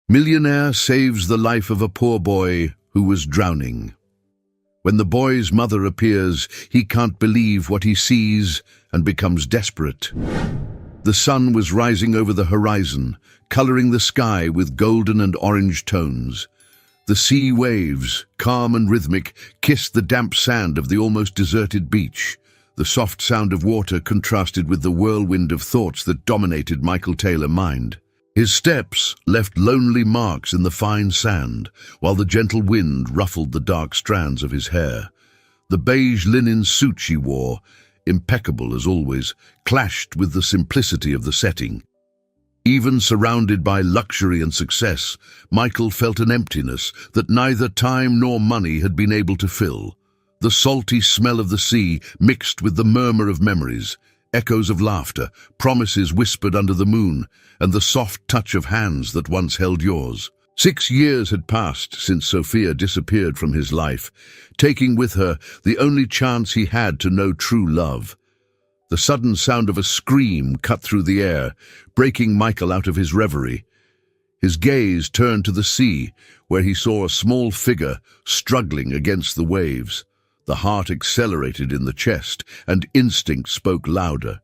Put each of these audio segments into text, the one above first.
Millionaire saves the life of a poor boy who was drowning. When the boy's mother appears, he can't believe what he sees and becomes desperate. The sun was rising over the horizon, coloring the sky with golden and orange tones. The sea waves, calm and rhythmic, kissed the damp sand of the almost deserted beach. The soft sound of water contrasted with the whirlwind of thoughts that dominated Michael Taylor's mind. His steps left lonely marks in the fine sand, while the gentle wind ruffled the dark strands of his hair. The beige linen suit she wore, impeccable as always, clashed with the simplicity of the setting. Even surrounded by luxury and success, Michael felt an emptiness that neither time nor money had been able to fill. The salty smell of the sea mixed with the murmur of memories, echoes of laughter, promises whispered under the moon, and the soft touch of hands that once held yours. 6 years had passed since Sophia disappeared from his life, taking with her the only chance he had to know true love. The sudden sound of a scream cut through the air, breaking Michael out of his reverie. His gaze turned to the sea, where he saw a small figure struggling against the waves. The heart accelerated in the chest, and instinct spoke louder.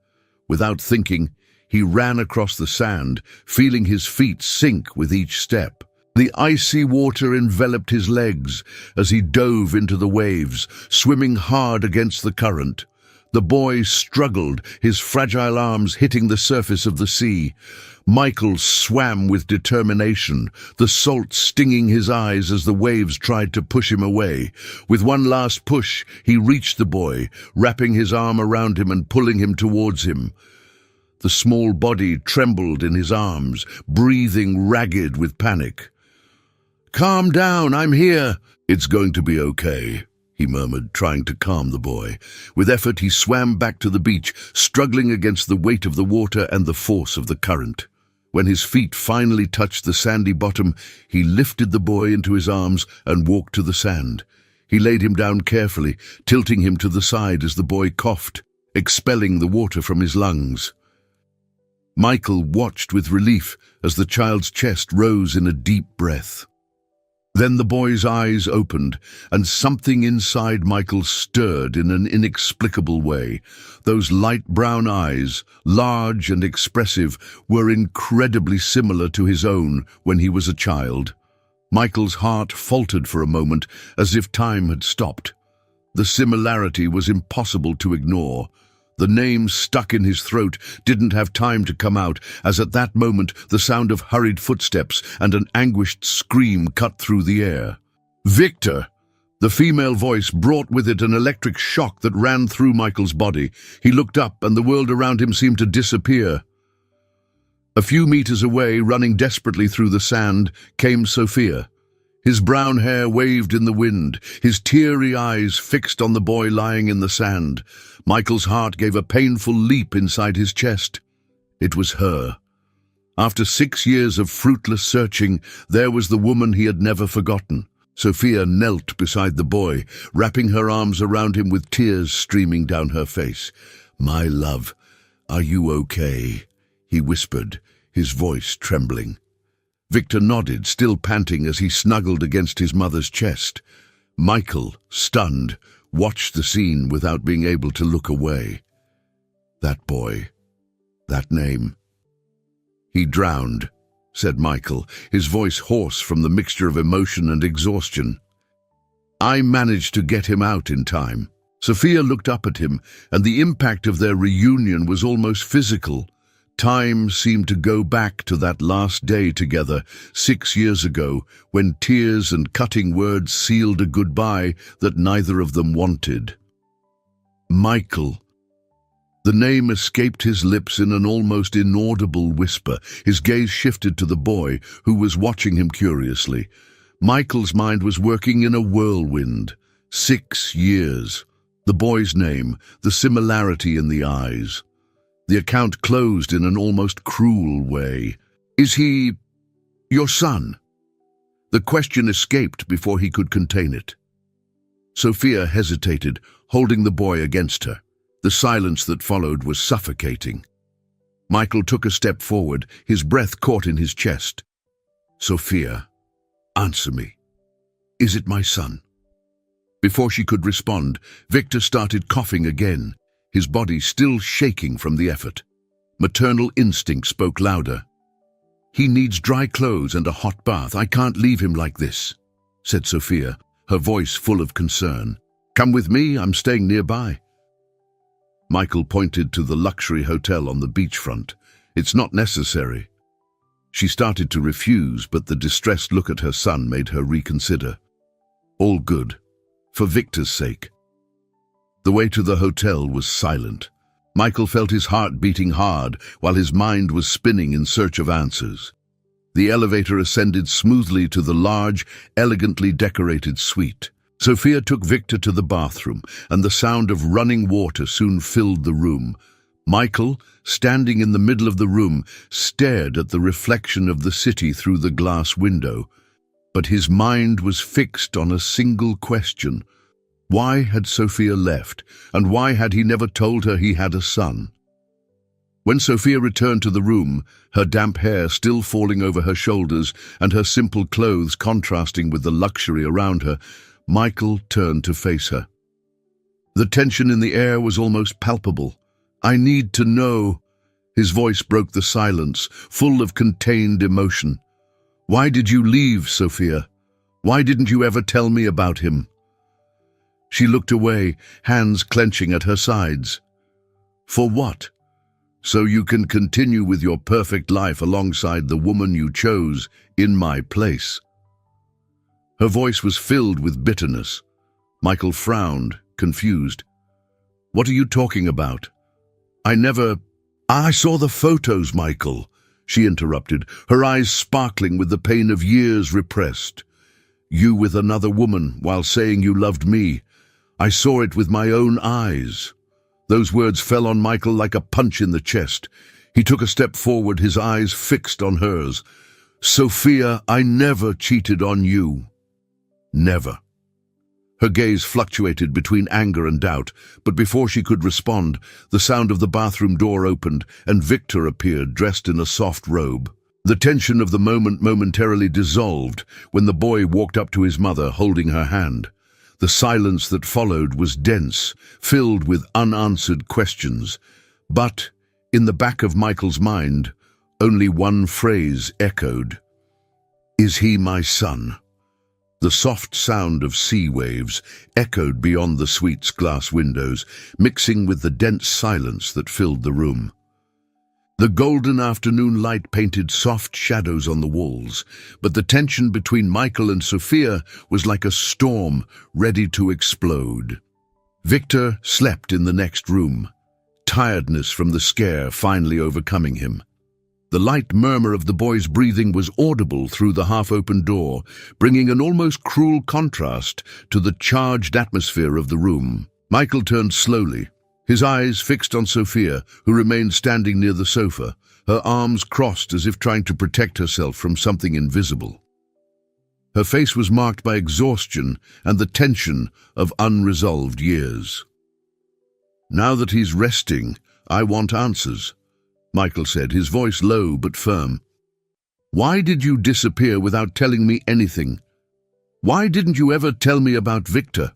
Without thinking, he ran across the sand, feeling his feet sink with each step. The icy water enveloped his legs as he dove into the waves, swimming hard against the current. The boy struggled, his fragile arms hitting the surface of the sea. Michael swam with determination, the salt stinging his eyes as the waves tried to push him away. With one last push, he reached the boy, wrapping his arm around him and pulling him towards him. The small body trembled in his arms, breathing ragged with panic. "Calm down, I'm here." "It's going to be okay," he murmured, trying to calm the boy. With effort, he swam back to the beach, struggling against the weight of the water and the force of the current. When his feet finally touched the sandy bottom, he lifted the boy into his arms and walked to the sand. He laid him down carefully, tilting him to the side as the boy coughed, expelling the water from his lungs. Michael watched with relief as the child's chest rose in a deep breath. Then the boy's eyes opened, and something inside Michael stirred in an inexplicable way. Those light brown eyes, large and expressive, were incredibly similar to his own when he was a child. Michael's heart faltered for a moment, as if time had stopped. The similarity was impossible to ignore. The name stuck in his throat didn't have time to come out, as at that moment the sound of hurried footsteps and an anguished scream cut through the air. "Victor!" The female voice brought with it an electric shock that ran through Michael's body. He looked up, and the world around him seemed to disappear. A few meters away, running desperately through the sand, came Sophia. His brown hair waved in the wind, his teary eyes fixed on the boy lying in the sand. Michael's heart gave a painful leap inside his chest. It was her. After 6 years of fruitless searching, there was the woman he had never forgotten. Sophia knelt beside the boy, wrapping her arms around him with tears streaming down her face. "My love, are you okay?" he whispered, his voice trembling. Victor nodded, still panting as he snuggled against his mother's chest. Michael, stunned, watched the scene without being able to look away. That boy, that name. "He drowned," said Michael, his voice hoarse from the mixture of emotion and exhaustion. "I managed to get him out in time." Sophia looked up at him, and the impact of their reunion was almost physical. Time seemed to go back to that last day together 6 years ago, when tears and cutting words sealed a goodbye that neither of them wanted. "Michael." The name escaped his lips in an almost inaudible whisper. His gaze shifted to the boy, who was watching him curiously. Michael's mind was working in a whirlwind. 6 years. The boy's name, the similarity in the eyes. The account closed in an almost cruel way. "Is he your son?" The question escaped before he could contain it. Sophia hesitated, holding the boy against her. The silence that followed was suffocating. Michael took a step forward, his breath caught in his chest. Sophia, answer me. Is it my son? Before she could respond, Victor started coughing again, his body still shaking from the effort. Maternal instinct spoke louder. He needs dry clothes and a hot bath. I can't leave him like this, said Sophia, her voice full of concern. Come with me, I'm staying nearby. Michael pointed to the luxury hotel on the beachfront. It's not necessary. She started to refuse, but the distressed look at her son made her reconsider. All good, for Victor's sake. The way to the hotel was silent. Michael felt his heart beating hard while his mind was spinning in search of answers. The elevator ascended smoothly to the large, elegantly decorated suite. Sophia took Victor to the bathroom, and the sound of running water soon filled the room. Michael, standing in the middle of the room, stared at the reflection of the city through the glass window. But his mind was fixed on a single question. Why had Sophia left, and why had he never told her he had a son? When Sophia returned to the room, her damp hair still falling over her shoulders and her simple clothes contrasting with the luxury around her, Michael turned to face her. The tension in the air was almost palpable. I need to know. His voice broke the silence, full of contained emotion. Why did you leave, Sophia? Why didn't you ever tell me about him? She looked away, hands clenching at her sides. For what? So you can continue with your perfect life alongside the woman you chose in my place. Her voice was filled with bitterness. Michael frowned, confused. What are you talking about? I saw the photos, Michael, she interrupted, her eyes sparkling with the pain of years repressed. You with another woman while saying you loved me. I saw it with my own eyes. Those words fell on Michael like a punch in the chest. He took a step forward, his eyes fixed on hers. Sophia, I never cheated on you. Never. Her gaze fluctuated between anger and doubt, but before she could respond, the sound of the bathroom door opened and Victor appeared dressed in a soft robe. The tension of the moment momentarily dissolved when the boy walked up to his mother holding her hand. The silence that followed was dense, filled with unanswered questions. But, in the back of Michael's mind, only one phrase echoed. Is he my son? The soft sound of sea waves echoed beyond the suite's glass windows, mixing with the dense silence that filled the room. The golden afternoon light painted soft shadows on the walls, but the tension between Michael and Sophia was like a storm ready to explode. Victor slept in the next room, tiredness from the scare finally overcoming him. The light murmur of the boy's breathing was audible through the half-open door, bringing an almost cruel contrast to the charged atmosphere of the room. Michael turned slowly, his eyes fixed on Sophia, who remained standing near the sofa, her arms crossed as if trying to protect herself from something invisible. Her face was marked by exhaustion and the tension of unresolved years. Now that he's resting, I want answers, Michael said, his voice low but firm. Why did you disappear without telling me anything? Why didn't you ever tell me about Victor?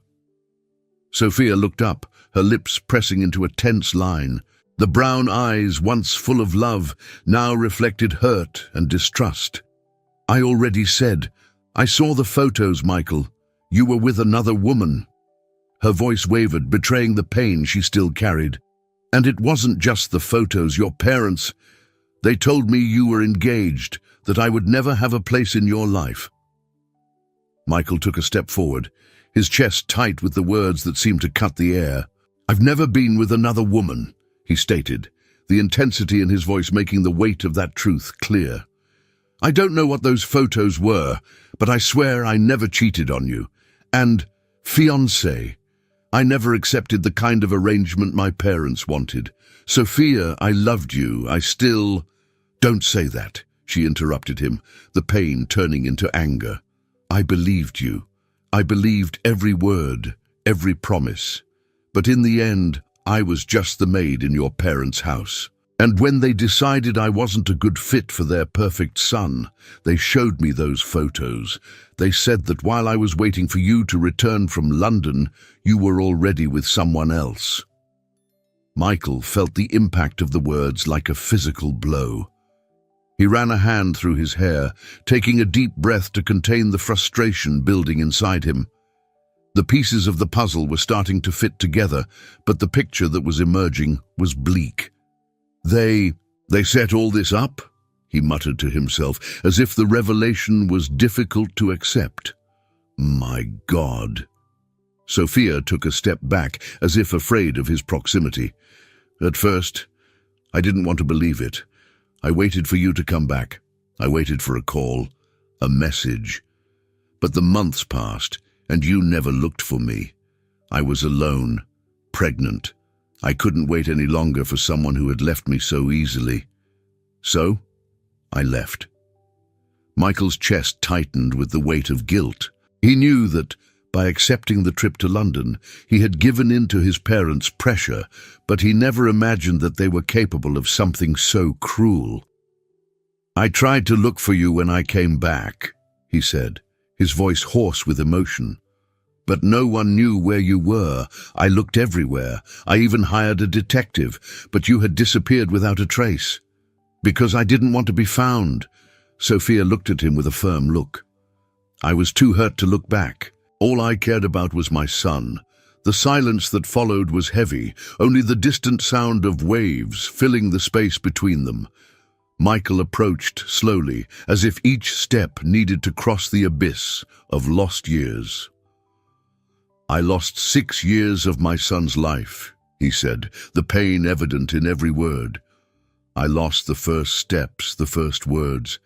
Sophia looked up, her lips pressing into a tense line. The brown eyes, once full of love, now reflected hurt and distrust. I already said. I saw the photos, Michael. You were with another woman. Her voice wavered, betraying the pain she still carried. And it wasn't just the photos, your parents. They told me you were engaged, that I would never have a place in your life. Michael took a step forward, his chest tight with the words that seemed to cut the air. I've never been with another woman, he stated, the intensity in his voice making the weight of that truth clear. I don't know what those photos were, but I swear I never cheated on you. And, fiancé, I never accepted the kind of arrangement my parents wanted. Sophia, I loved you. I still... Don't say that, she interrupted him, the pain turning into anger. I believed you. I believed every word, every promise. But in the end, I was just the maid in your parents' house. And when they decided I wasn't a good fit for their perfect son, they showed me those photos. They said that while I was waiting for you to return from London, you were already with someone else." Michael felt the impact of the words like a physical blow. He ran a hand through his hair, taking a deep breath to contain the frustration building inside him. The pieces of the puzzle were starting to fit together, but the picture that was emerging was bleak. They set all this up?" he muttered to himself, as if the revelation was difficult to accept. "My God." Sophia took a step back, as if afraid of his proximity. "At first, I didn't want to believe it. I waited for you to come back. I waited for a call, a message. But the months passed, and you never looked for me. I was alone, pregnant. I couldn't wait any longer for someone who had left me so easily. So, I left." Michael's chest tightened with the weight of guilt. He knew that, by accepting the trip to London, he had given in to his parents' pressure, but he never imagined that they were capable of something so cruel. "I tried to look for you when I came back," he said, his voice hoarse with emotion. "But no one knew where you were. I looked everywhere. I even hired a detective, but you had disappeared without a trace. Because I didn't want to be found." Sophia looked at him with a firm look. "I was too hurt to look back. All I cared about was my son. The silence that followed was heavy, only the distant sound of waves filling the space between them." Michael approached slowly, as if each step needed to cross the abyss of lost years. "I lost 6 years of my son's life," he said, the pain evident in every word. "I lost the first steps, the first words.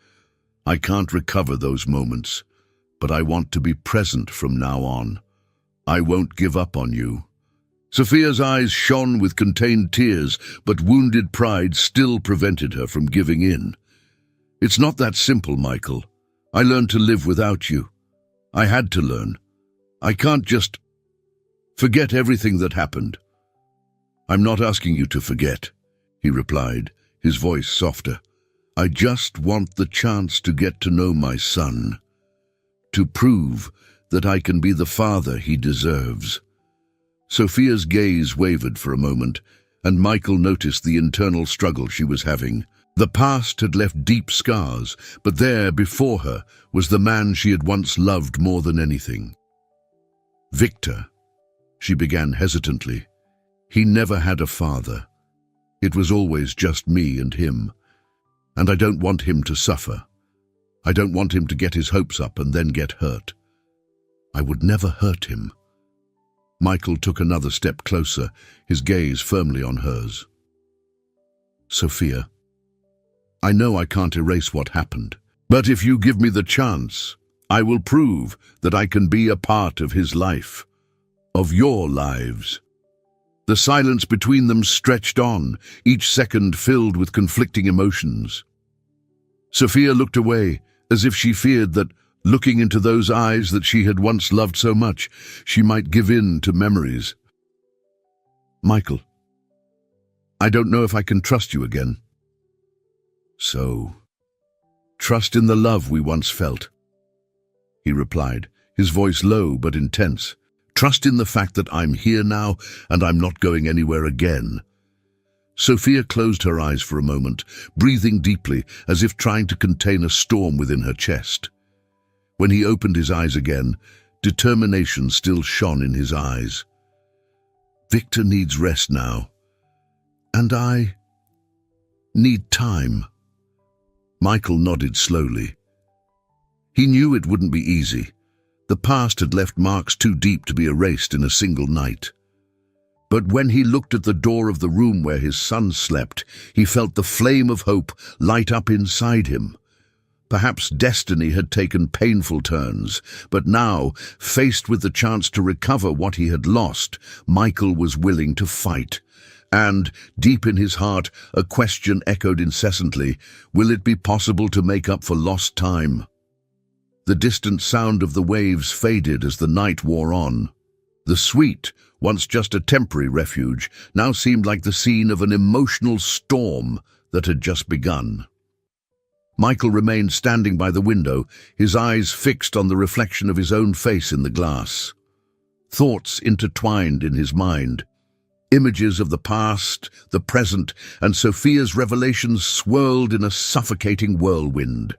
I can't recover those moments, but I want to be present from now on. I won't give up on you." Sophia's eyes shone with contained tears, but wounded pride still prevented her from giving in. "It's not that simple, Michael. I learned to live without you. I had to learn. I can't just forget everything that happened." "I'm not asking you to forget," he replied, his voice softer. "I just want the chance to get to know my son, to prove that I can be the father he deserves." Sophia's gaze wavered for a moment, and Michael noticed the internal struggle she was having. The past had left deep scars, but there, before her, was the man she had once loved more than anything. "Victor," she began hesitantly. "He never had a father. It was always just me and him. And I don't want him to suffer. I don't want him to get his hopes up and then get hurt. I would never hurt him." Michael took another step closer, his gaze firmly on hers. "Sophia, I know I can't erase what happened, but if you give me the chance, I will prove that I can be a part of his life, of your lives." The silence between them stretched on, each second filled with conflicting emotions. Sophia looked away, as if she feared that, looking into those eyes that she had once loved so much, she might give in to memories. "Michael, I don't know if I can trust you again." "So, trust in the love we once felt," he replied, his voice low but intense. "Trust in the fact that I'm here now and I'm not going anywhere again." Sophia closed her eyes for a moment, breathing deeply as if trying to contain a storm within her chest. When he opened his eyes again, determination still shone in his eyes. "Victor needs rest now, and I need time." Michael nodded slowly. He knew it wouldn't be easy. The past had left marks too deep to be erased in a single night. But when he looked at the door of the room where his son slept, he felt the flame of hope light up inside him. Perhaps destiny had taken painful turns, but now, faced with the chance to recover what he had lost, Michael was willing to fight. And, deep in his heart, a question echoed incessantly: will it be possible to make up for lost time? The distant sound of the waves faded as the night wore on. The suite, once just a temporary refuge, now seemed like the scene of an emotional storm that had just begun. Michael remained standing by the window, his eyes fixed on the reflection of his own face in the glass. Thoughts intertwined in his mind. Images of the past, the present, and Sophia's revelations swirled in a suffocating whirlwind.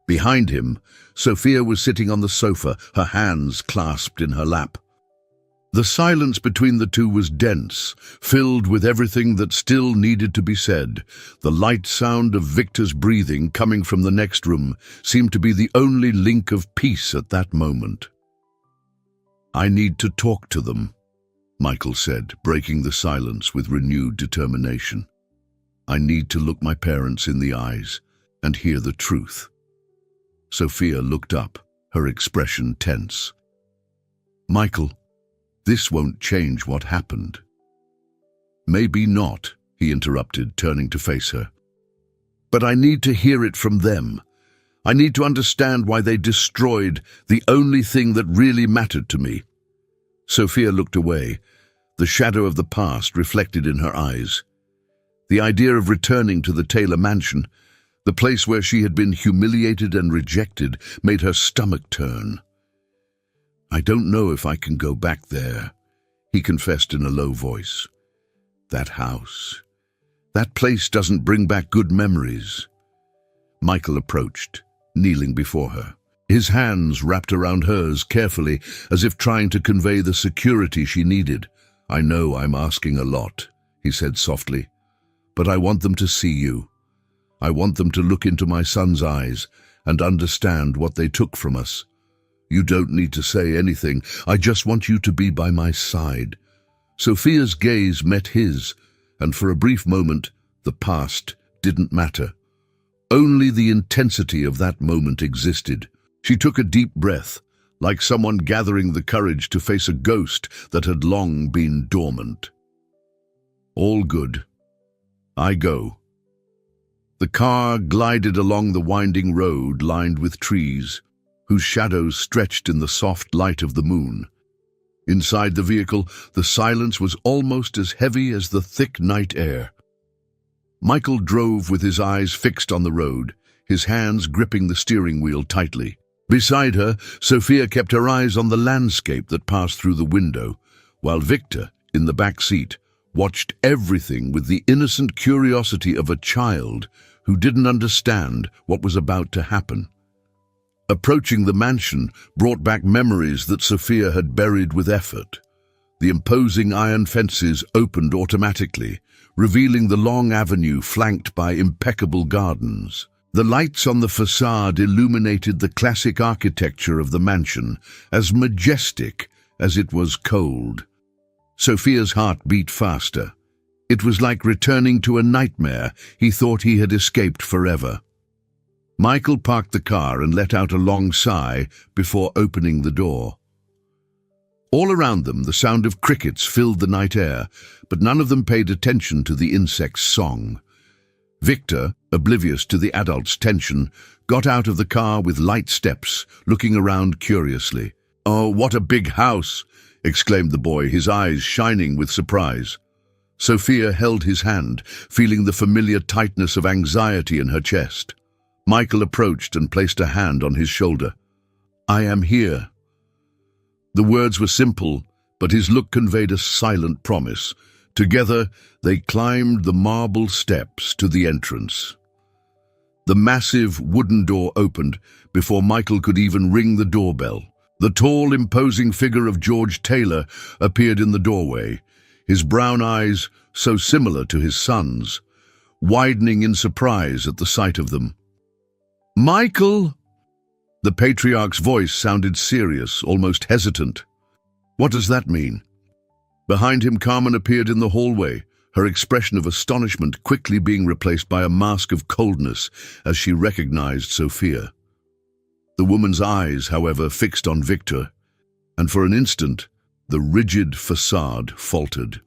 Behind him, Sophia was sitting on the sofa, her hands clasped in her lap. The silence between the two was dense, filled with everything that still needed to be said. The light sound of Victor's breathing coming from the next room seemed to be the only link of peace at that moment. "I need to talk to them," Michael said, breaking the silence with renewed determination. "I need to look my parents in the eyes and hear the truth." Sophia looked up, her expression tense. "Michael, this won't change what happened." "Maybe not," he interrupted, turning to face her. "But I need to hear it from them. I need to understand why they destroyed the only thing that really mattered to me." Sophia looked away, the shadow of the past reflected in her eyes. The idea of returning to the Taylor mansion, the place where she had been humiliated and rejected, made her stomach turn. "I don't know if I can go back there," he confessed in a low voice. "That house, that place doesn't bring back good memories." Michael approached, kneeling before her. His hands wrapped around hers carefully, as if trying to convey the security she needed. "I know I'm asking a lot," he said softly, "but I want them to see you. I want them to look into my son's eyes and understand what they took from us. You don't need to say anything. I just want you to be by my side." Sophia's gaze met his, and for a brief moment, the past didn't matter. Only the intensity of that moment existed. She took a deep breath, like someone gathering the courage to face a ghost that had long been dormant. "All good. I go." The car glided along the winding road lined with trees, whose shadows stretched in the soft light of the moon. Inside the vehicle, the silence was almost as heavy as the thick night air. Michael drove with his eyes fixed on the road, his hands gripping the steering wheel tightly. Beside her, Sophia kept her eyes on the landscape that passed through the window, while Victor, in the back seat, watched everything with the innocent curiosity of a child who didn't understand what was about to happen. Approaching the mansion brought back memories that Sophia had buried with effort. The imposing iron fences opened automatically, revealing the long avenue flanked by impeccable gardens. The lights on the facade illuminated the classic architecture of the mansion, as majestic as it was cold. Sophia's heart beat faster. It was like returning to a nightmare he thought he had escaped forever. Michael parked the car and let out a long sigh before opening the door. All around them, the sound of crickets filled the night air, but none of them paid attention to the insect's song. Victor, oblivious to the adult's tension, got out of the car with light steps, looking around curiously. "Oh, what a big house!" exclaimed the boy, his eyes shining with surprise. Sophia held his hand, feeling the familiar tightness of anxiety in her chest. Michael approached and placed a hand on his shoulder. "I am here." The words were simple, but his look conveyed a silent promise. Together, they climbed the marble steps to the entrance. The massive wooden door opened before Michael could even ring the doorbell. The tall, imposing figure of George Taylor appeared in the doorway, his brown eyes, so similar to his son's, widening in surprise at the sight of them. "Michael!" The patriarch's voice sounded serious, almost hesitant. "What does that mean?" Behind him, Carmen appeared in the hallway, her expression of astonishment quickly being replaced by a mask of coldness as she recognized Sophia. The woman's eyes, however, fixed on Victor, and for an instant, the rigid facade faltered.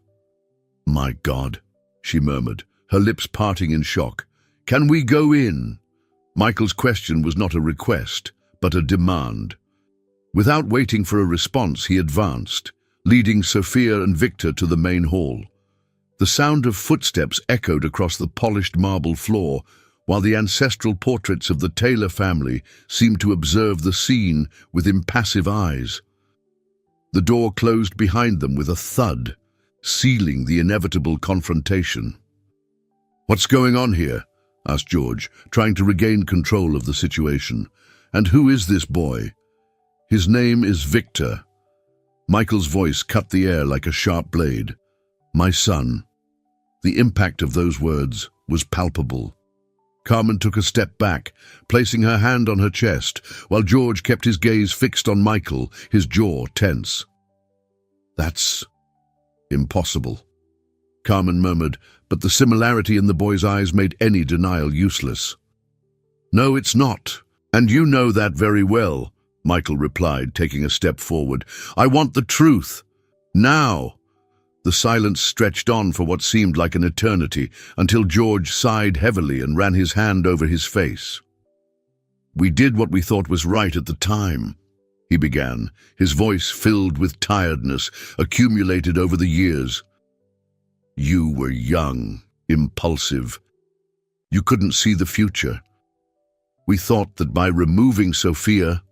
"My God," she murmured, her lips parting in shock. "Can we go in?" Michael's question was not a request, but a demand. Without waiting for a response, he advanced, leading Sophia and Victor to the main hall. The sound of footsteps echoed across the polished marble floor, while the ancestral portraits of the Taylor family seemed to observe the scene with impassive eyes. The door closed behind them with a thud, sealing the inevitable confrontation. "What's going on here?" asked George, trying to regain control of the situation. "And who is this boy?" "His name is Victor." Michael's voice cut the air like a sharp blade. "My son." The impact of those words was palpable. Carmen took a step back, placing her hand on her chest, while George kept his gaze fixed on Michael, his jaw tense. "That's impossible," Carmen murmured, but the similarity in the boy's eyes made any denial useless. "No, it's not, and you know that very well," Michael replied, taking a step forward. "I want the truth. Now." The silence stretched on for what seemed like an eternity, until George sighed heavily and ran his hand over his face. "We did what we thought was right at the time," he began, his voice filled with tiredness accumulated over the years. "You were young, impulsive. You couldn't see the future. We thought that by removing Sophia,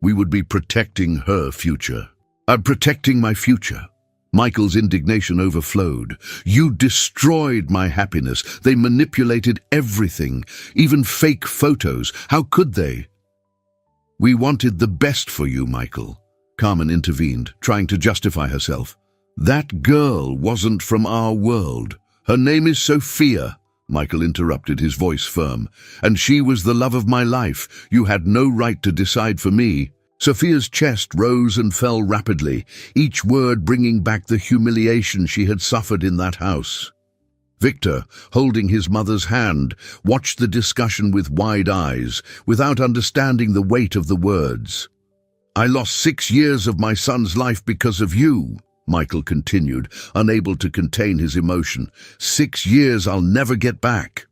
we would be protecting her future." "I'm protecting my future." Michael's indignation overflowed. "You destroyed my happiness. They manipulated everything, even fake photos. How could they?" "We wanted the best for you, Michael," Carmen intervened, trying to justify herself. "That girl wasn't from our world. Her name is Sophia," Michael interrupted, his voice firm. "And she was the love of my life. You had no right to decide for me." Sophia's chest rose and fell rapidly, each word bringing back the humiliation she had suffered in that house. Victor, holding his mother's hand, watched the discussion with wide eyes, without understanding the weight of the words. "I lost 6 years of my son's life because of you," Michael continued, unable to contain his emotion. "6 years I'll never get back."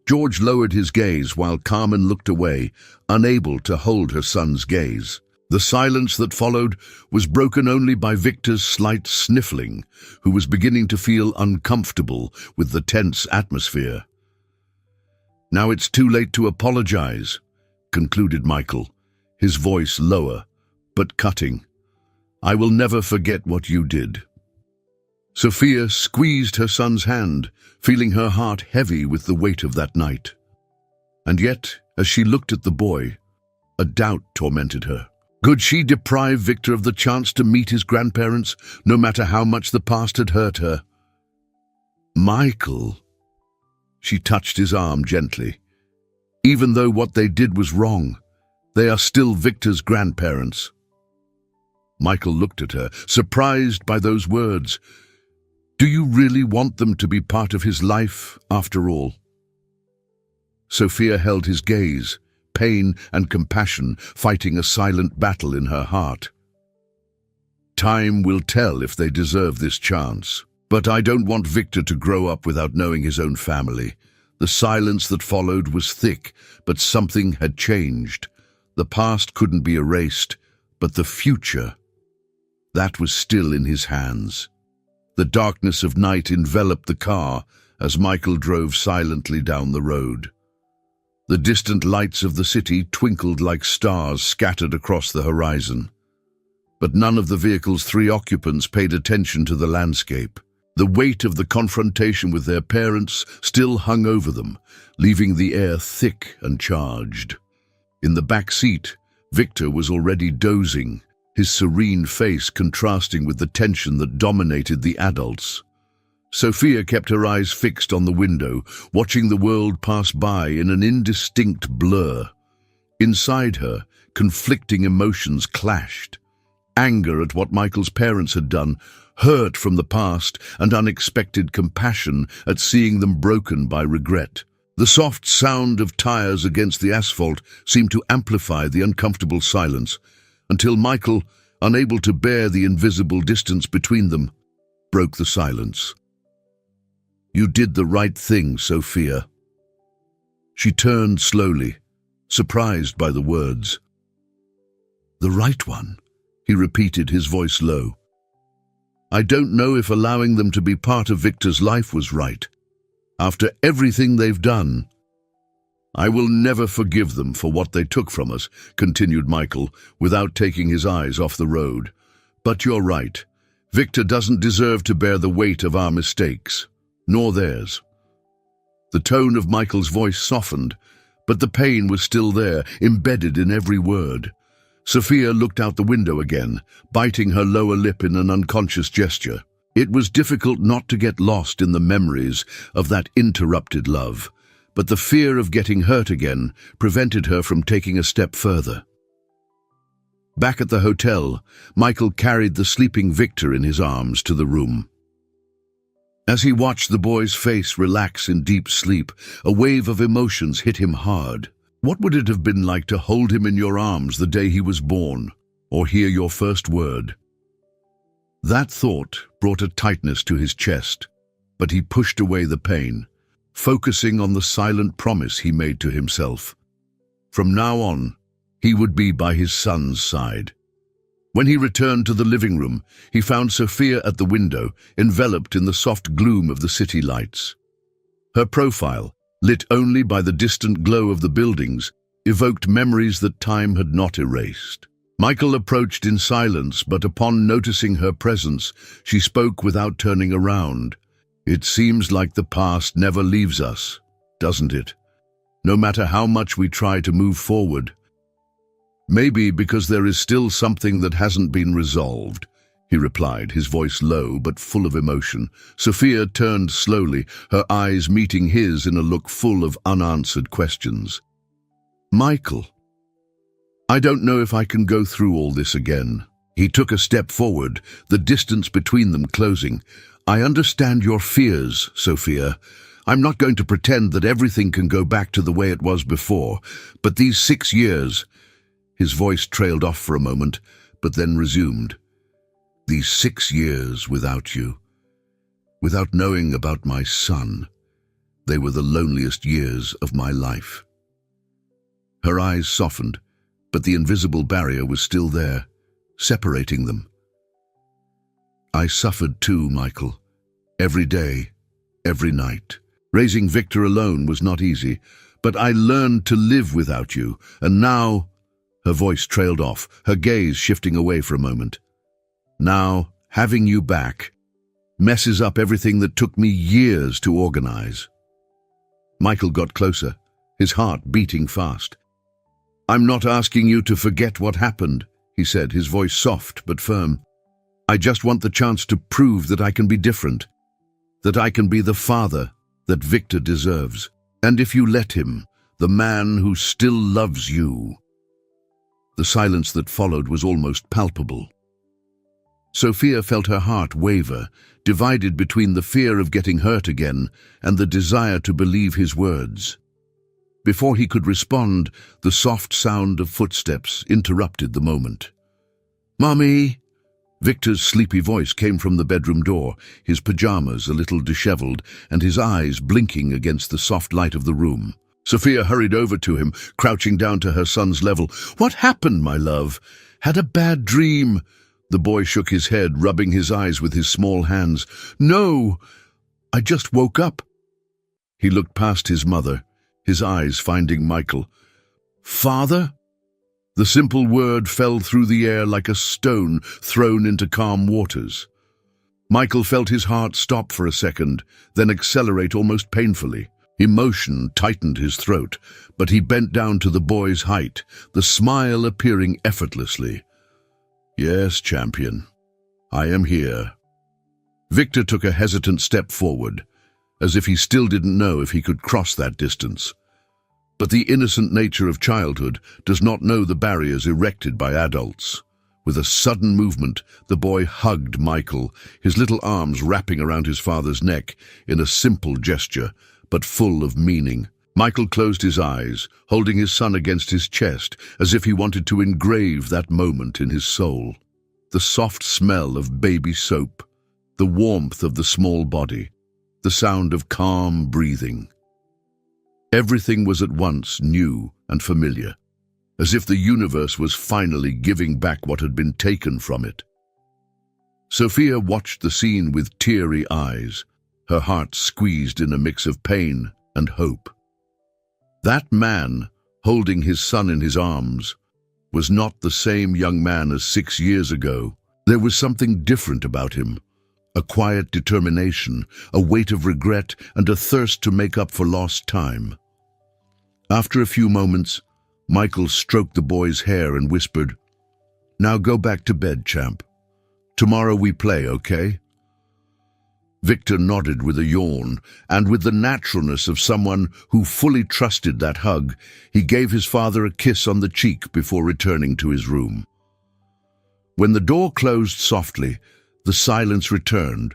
George lowered his gaze while Carmen looked away, unable to hold her son's gaze. The silence that followed was broken only by Victor's slight sniffling, who was beginning to feel uncomfortable with the tense atmosphere. "Now it's too late to apologize," concluded Michael, his voice lower, but cutting. "I will never forget what you did." Sophia squeezed her son's hand, feeling her heart heavy with the weight of that night. And yet, as she looked at the boy, a doubt tormented her. Could she deprive Victor of the chance to meet his grandparents, no matter how much the past had hurt her? "Michael," she touched his arm gently. "Even though what they did was wrong, they are still Victor's grandparents." Michael looked at her, surprised by those words. "Do you really want them to be part of his life, after all?" Sophia held his gaze, pain and compassion fighting a silent battle in her heart. "Time will tell if they deserve this chance. But I don't want Victor to grow up without knowing his own family." The silence that followed was thick, but something had changed. The past couldn't be erased, but the future, that was still in his hands. The darkness of night enveloped the car as Michael drove silently down the road. The distant lights of the city twinkled like stars scattered across the horizon. But none of the vehicle's 3 occupants paid attention to the landscape. The weight of the confrontation with their parents still hung over them, leaving the air thick and charged. In the back seat, Victor was already dozing, his serene face contrasting with the tension that dominated the adults. Sophia kept her eyes fixed on the window, watching the world pass by in an indistinct blur. Inside her, conflicting emotions clashed. Anger at what Michael's parents had done, hurt from the past, and unexpected compassion at seeing them broken by regret. The soft sound of tires against the asphalt seemed to amplify the uncomfortable silence, until Michael, unable to bear the invisible distance between them, broke the silence. "You did the right thing, Sophia." She turned slowly, surprised by the words. "The right one," he repeated, his voice low. I don't know if allowing them to be part of Victor's life was right. After everything they've done, I will never forgive them for what they took from us, continued Michael, without taking his eyes off the road. But you're right. Victor doesn't deserve to bear the weight of our mistakes, nor theirs. The tone of Michael's voice softened, but the pain was still there, embedded in every word. Sophia looked out the window again, biting her lower lip in an unconscious gesture. It was difficult not to get lost in the memories of that interrupted love, but the fear of getting hurt again prevented her from taking a step further. Back at the hotel, Michael carried the sleeping Victor in his arms to the room. As he watched the boy's face relax in deep sleep, a wave of emotions hit him hard. What would it have been like to hold him in your arms the day he was born, or hear your first word? That thought brought a tightness to his chest, but he pushed away the pain, focusing on the silent promise he made to himself. From now on, he would be by his son's side. When he returned to the living room, he found Sophia at the window, enveloped in the soft gloom of the city lights. Her profile, lit only by the distant glow of the buildings, evoked memories that time had not erased. Michael approached in silence, but upon noticing her presence, she spoke without turning around. It seems like the past never leaves us, doesn't it? No matter how much we try to move forward. Maybe because there is still something that hasn't been resolved, he replied, his voice low but full of emotion. Sophia turned slowly, her eyes meeting his in a look full of unanswered questions. Michael, I don't know if I can go through all this again. He took a step forward, the distance between them closing. I understand your fears, Sophia. I'm not going to pretend that everything can go back to the way it was before, but these 6 years... His voice trailed off for a moment, but then resumed. These 6 years without you, without knowing about my son, they were the loneliest years of my life. Her eyes softened, but the invisible barrier was still there, separating them. I suffered too, Michael. Every day, every night. Raising Victor alone was not easy, but I learned to live without you, and now... Her voice trailed off, her gaze shifting away for a moment. Now, having you back messes up everything that took me years to organize. Michael got closer, his heart beating fast. I'm not asking you to forget what happened, he said, his voice soft but firm. I just want the chance to prove that I can be different, that I can be the father that Victor deserves. And if you let him, the man who still loves you. The silence that followed was almost palpable. Sophia felt her heart waver, divided between the fear of getting hurt again and the desire to believe his words. Before he could respond, the soft sound of footsteps interrupted the moment. "Mommy!" Victor's sleepy voice came from the bedroom door, his pajamas a little disheveled and his eyes blinking against the soft light of the room. Sophia hurried over to him, crouching down to her son's level. "What happened, my love? Had a bad dream?" The boy shook his head, rubbing his eyes with his small hands. "No, I just woke up." He looked past his mother, his eyes finding Michael. "Father?" The simple word fell through the air like a stone thrown into calm waters. Michael felt his heart stop for a second, then accelerate almost painfully. Emotion tightened his throat, but he bent down to the boy's height, the smile appearing effortlessly. "Yes, champion, I am here." Victor took a hesitant step forward, as if he still didn't know if he could cross that distance. But the innocent nature of childhood does not know the barriers erected by adults. With a sudden movement, the boy hugged Michael, his little arms wrapping around his father's neck in a simple gesture, but full of meaning. Michael closed his eyes, holding his son against his chest, as if he wanted to engrave that moment in his soul. The soft smell of baby soap, the warmth of the small body, the sound of calm breathing. Everything was at once new and familiar, as if the universe was finally giving back what had been taken from it. Sophia watched the scene with teary eyes, her heart squeezed in a mix of pain and hope. That man, holding his son in his arms, was not the same young man as 6 years ago. There was something different about him, a quiet determination, a weight of regret, and a thirst to make up for lost time. After a few moments, Michael stroked the boy's hair and whispered, "Now go back to bed, champ. Tomorrow we play, okay?" Victor nodded with a yawn, and with the naturalness of someone who fully trusted that hug, he gave his father a kiss on the cheek before returning to his room. When the door closed softly, the silence returned,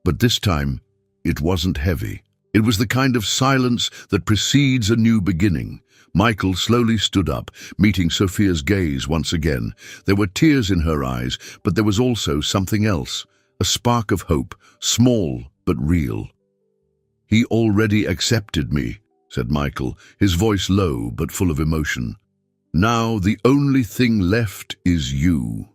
but this time it wasn't heavy. It was the kind of silence that precedes a new beginning. Michael slowly stood up, meeting Sophia's gaze once again. There were tears in her eyes, but there was also something else, a spark of hope, small but real. "He already accepted me," said Michael, his voice low but full of emotion. "Now the only thing left is you."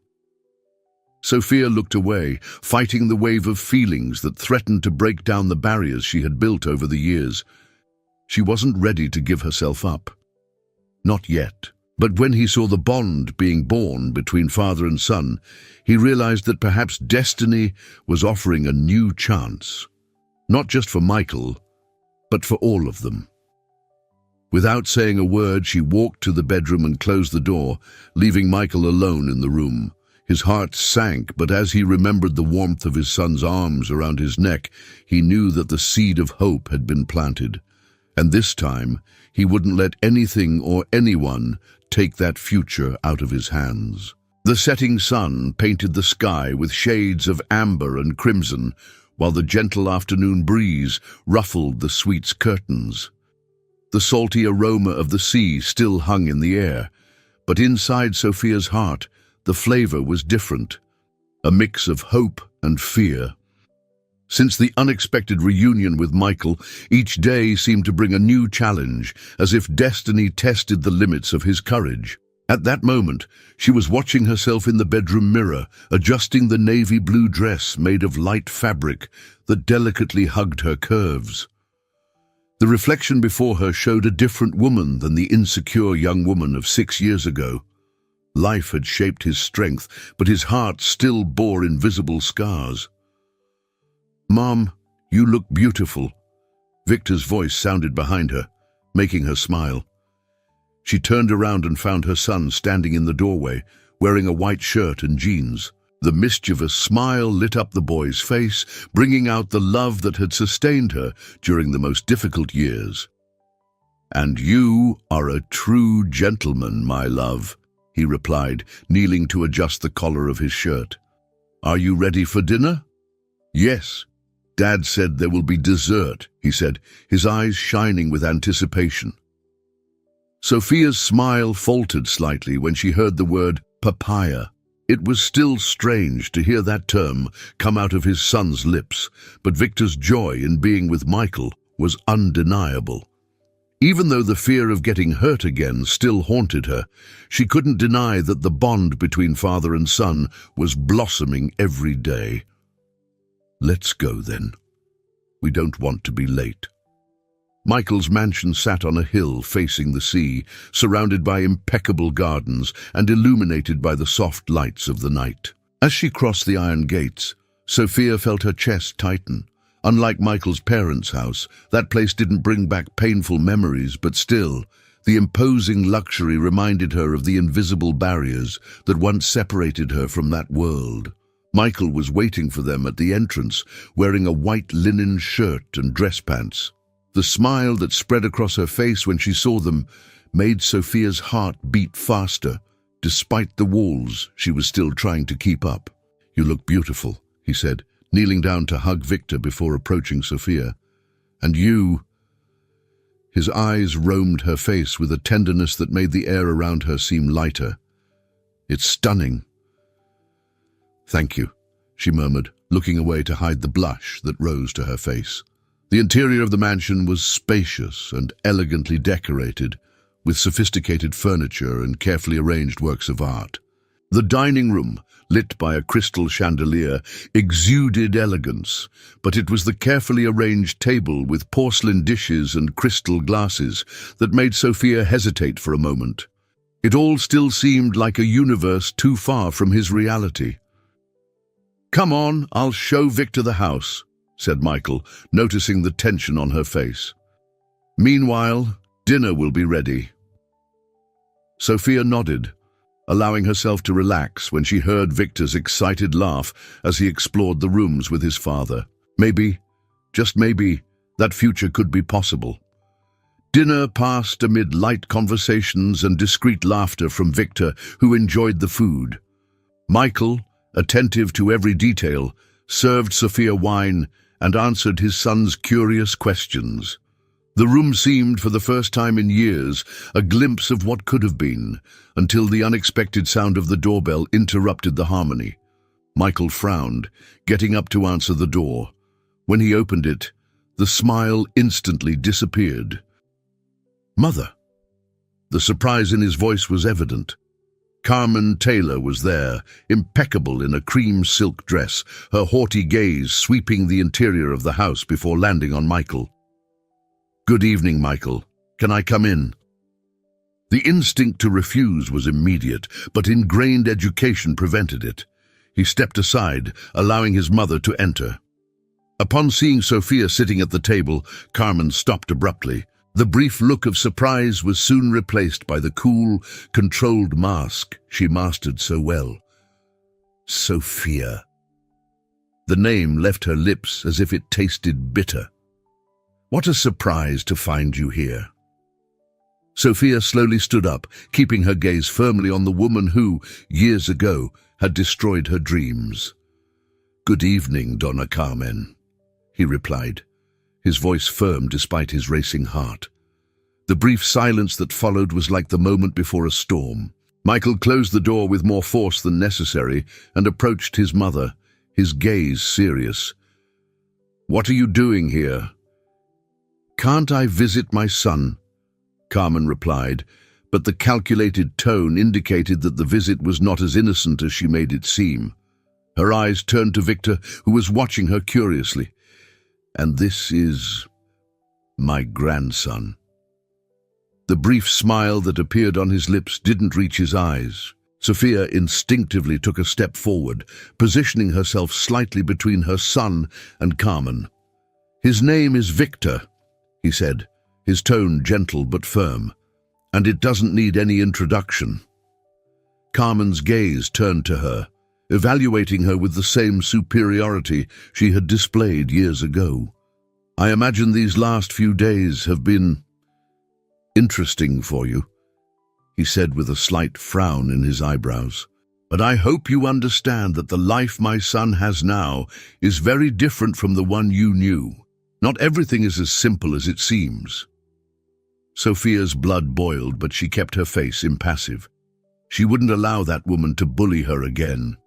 Sophia looked away, fighting the wave of feelings that threatened to break down the barriers she had built over the years. She wasn't ready to give herself up. Not yet. But when he saw the bond being born between father and son, he realized that perhaps destiny was offering a new chance. Not just for Michael, but for all of them. Without saying a word, she walked to the bedroom and closed the door, leaving Michael alone in the room. His heart sank, but as he remembered the warmth of his son's arms around his neck, he knew that the seed of hope had been planted. And this time, he wouldn't let anything or anyone take that future out of his hands. The setting sun painted the sky with shades of amber and crimson, while the gentle afternoon breeze ruffled the suite's curtains. The salty aroma of the sea still hung in the air, but inside Sophia's heart, the flavor was different, a mix of hope and fear. Since the unexpected reunion with Michael, each day seemed to bring a new challenge, as if destiny tested the limits of his courage. At that moment, she was watching herself in the bedroom mirror, adjusting the navy blue dress made of light fabric that delicately hugged her curves. The reflection before her showed a different woman than the insecure young woman of 6 years ago. Life had shaped his strength, but his heart still bore invisible scars. "Mom, you look beautiful." Victor's voice sounded behind her, making her smile. She turned around and found her son standing in the doorway, wearing a white shirt and jeans. The mischievous smile lit up the boy's face, bringing out the love that had sustained her during the most difficult years. "And you are a true gentleman, my love," he replied, kneeling to adjust the collar of his shirt. "Are you ready for dinner?" "Yes. Dad said there will be dessert," he said, his eyes shining with anticipation. Sophia's smile faltered slightly when she heard the word papaya. It was still strange to hear that term come out of his son's lips, but Victor's joy in being with Michael was undeniable. Even though the fear of getting hurt again still haunted her, she couldn't deny that the bond between father and son was blossoming every day. "Let's go then. We don't want to be late." Michael's mansion sat on a hill facing the sea, surrounded by impeccable gardens and illuminated by the soft lights of the night. As she crossed the iron gates, Sophia felt her chest tighten. Unlike Michael's parents' house, that place didn't bring back painful memories, but still, the imposing luxury reminded her of the invisible barriers that once separated her from that world. Michael was waiting for them at the entrance, wearing a white linen shirt and dress pants. The smile that spread across her face when she saw them made Sophia's heart beat faster. Despite the walls, she was still trying to keep up. "You look beautiful," he said, kneeling down to hug Victor before approaching Sophia. "And you—" His eyes roamed her face with a tenderness that made the air around her seem lighter. "It's stunning." "Thank you," she murmured, looking away to hide the blush that rose to her face. The interior of the mansion was spacious and elegantly decorated, with sophisticated furniture and carefully arranged works of art. The dining room, lit by a crystal chandelier, exuded elegance, but it was the carefully arranged table with porcelain dishes and crystal glasses that made Sophia hesitate for a moment. It all still seemed like a universe too far from his reality. "Come on, I'll show Victor the house," said Michael, noticing the tension on her face. "Meanwhile, dinner will be ready." Sophia nodded, allowing herself to relax when she heard Victor's excited laugh as he explored the rooms with his father. Maybe, just maybe, that future could be possible. Dinner passed amid light conversations and discreet laughter from Victor, who enjoyed the food. Michael, attentive to every detail, served Sophia wine and answered his son's curious questions. The room seemed, for the first time in years, a glimpse of what could have been, until the unexpected sound of the doorbell interrupted the harmony. Michael frowned, getting up to answer the door. When he opened it, the smile instantly disappeared. "Mother!" The surprise in his voice was evident. Carmen Taylor was there, impeccable in a cream silk dress, her haughty gaze sweeping the interior of the house before landing on Michael. "Good evening, Michael. Can I come in?" The instinct to refuse was immediate, but ingrained education prevented it. He stepped aside, allowing his mother to enter. Upon seeing Sophia sitting at the table, Carmen stopped abruptly. The brief look of surprise was soon replaced by the cool, controlled mask she mastered so well. Sophia. The name left her lips as if it tasted bitter. "What a surprise to find you here." Sophia slowly stood up, keeping her gaze firmly on the woman who, years ago, had destroyed her dreams. "Good evening, Donna Carmen," he replied, his voice firm despite his racing heart. The brief silence that followed was like the moment before a storm. Michael closed the door with more force than necessary and approached his mother, his gaze serious. "What are you doing here?" "Can't I visit my son?" Carmen replied, but the calculated tone indicated that the visit was not as innocent as she made it seem. Her eyes turned to Victor, who was watching her curiously. "And this is my grandson." The brief smile that appeared on his lips didn't reach his eyes. Sophia instinctively took a step forward, positioning herself slightly between her son and Carmen. "His name is Victor," he said, his tone gentle but firm, "and it doesn't need any introduction." Carmen's gaze turned to her, evaluating her with the same superiority she had displayed years ago. "I imagine these last few days have been interesting for you," he said with a slight frown in his eyebrows. "But I hope you understand that the life my son has now is very different from the one you knew. Not everything is as simple as it seems." Sophia's blood boiled, but she kept her face impassive. She wouldn't allow that woman to bully her again.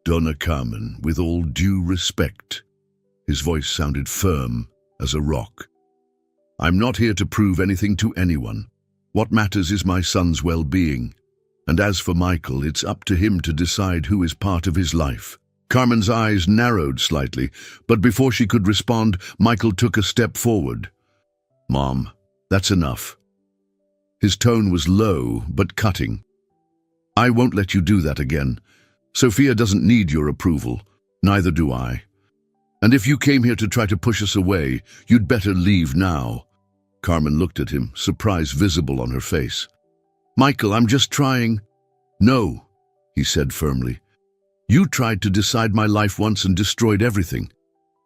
"Donna Carmen, with all due respect," his voice sounded firm as a rock, "I'm not here to prove anything to anyone. What matters is my son's well-being. And as for Michael, it's up to him to decide who is part of his life." Carmen's eyes narrowed slightly, but before she could respond, Michael took a step forward. "Mom, that's enough." His tone was low but cutting. "I won't let you do that again. Sophia doesn't need your approval. Neither do I. And if you came here to try to push us away, you'd better leave now." Carmen looked at him, surprise visible on her face. "Michael, I'm just trying—" "No," he said firmly. "You tried to decide my life once and destroyed everything.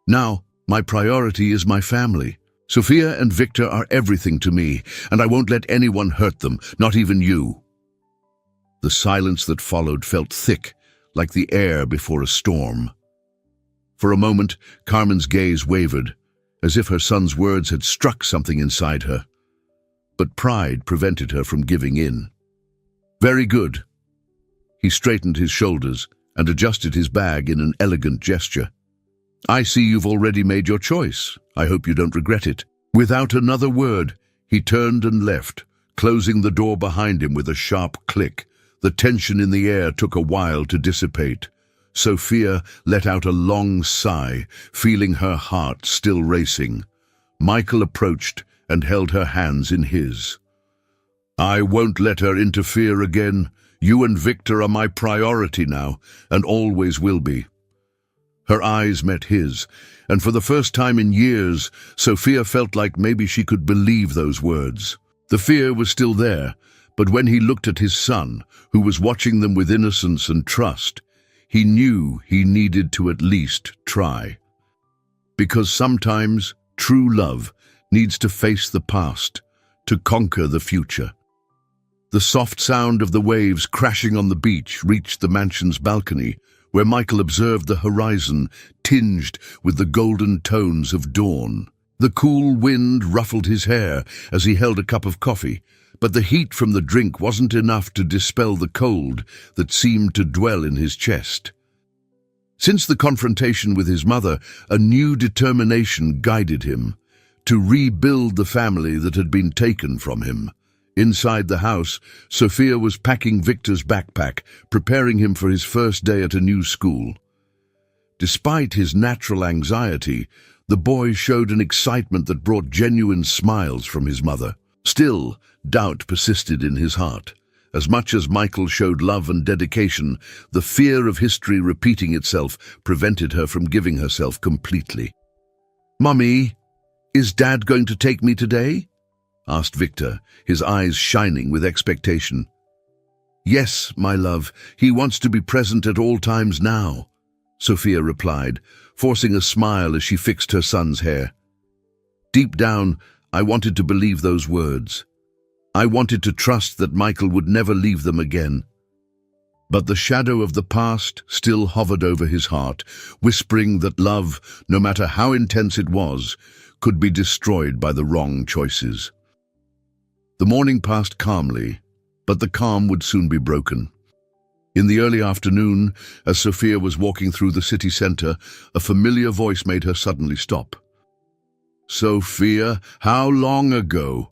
Now, my priority is my family. Sophia and Victor are everything to me, and I won't let anyone hurt them, not even you." The silence that followed felt thick, like the air before a storm. For a moment, Carmen's gaze wavered, as if her son's words had struck something inside her. But pride prevented her from giving in. "Very good." He straightened his shoulders and adjusted his bag in an elegant gesture. "I see you've already made your choice. I hope you don't regret it." Without another word, he turned and left, closing the door behind him with a sharp click, The tension in the air took a while to dissipate. Sophia let out a long sigh, feeling her heart still racing. Michael approached and held her hands in his. "I won't let her interfere again. You and Victor are my priority now, and always will be." Her eyes met his, and for the first time in years, Sophia felt like maybe she could believe those words. The fear was still there, but when he looked at his son, who was watching them with innocence and trust, he knew he needed to at least try. Because sometimes true love needs to face the past, to conquer the future. The soft sound of the waves crashing on the beach reached the mansion's balcony, where Michael observed the horizon tinged with the golden tones of dawn. The cool wind ruffled his hair as he held a cup of coffee, but the heat from the drink wasn't enough to dispel the cold that seemed to dwell in his chest. Since the confrontation with his mother, a new determination guided him, to rebuild the family that had been taken from him. Inside the house, Sophia was packing Victor's backpack, preparing him for his first day at a new school. Despite his natural anxiety, the boy showed an excitement that brought genuine smiles from his mother. Still, doubt persisted in his heart. As much as Michael showed love and dedication, the fear of history repeating itself prevented her from giving herself completely. "Mummy, is Dad going to take me today?" asked Victor, his eyes shining with expectation. "Yes, my love, he wants to be present at all times now," Sophia replied, forcing a smile as she fixed her son's hair. Deep down, I wanted to believe those words. I wanted to trust that Michael would never leave them again. But the shadow of the past still hovered over his heart, whispering that love, no matter how intense it was, could be destroyed by the wrong choices. The morning passed calmly, but the calm would soon be broken. In the early afternoon, as Sophia was walking through the city centre, a familiar voice made her suddenly stop. "Sophia, how long ago?"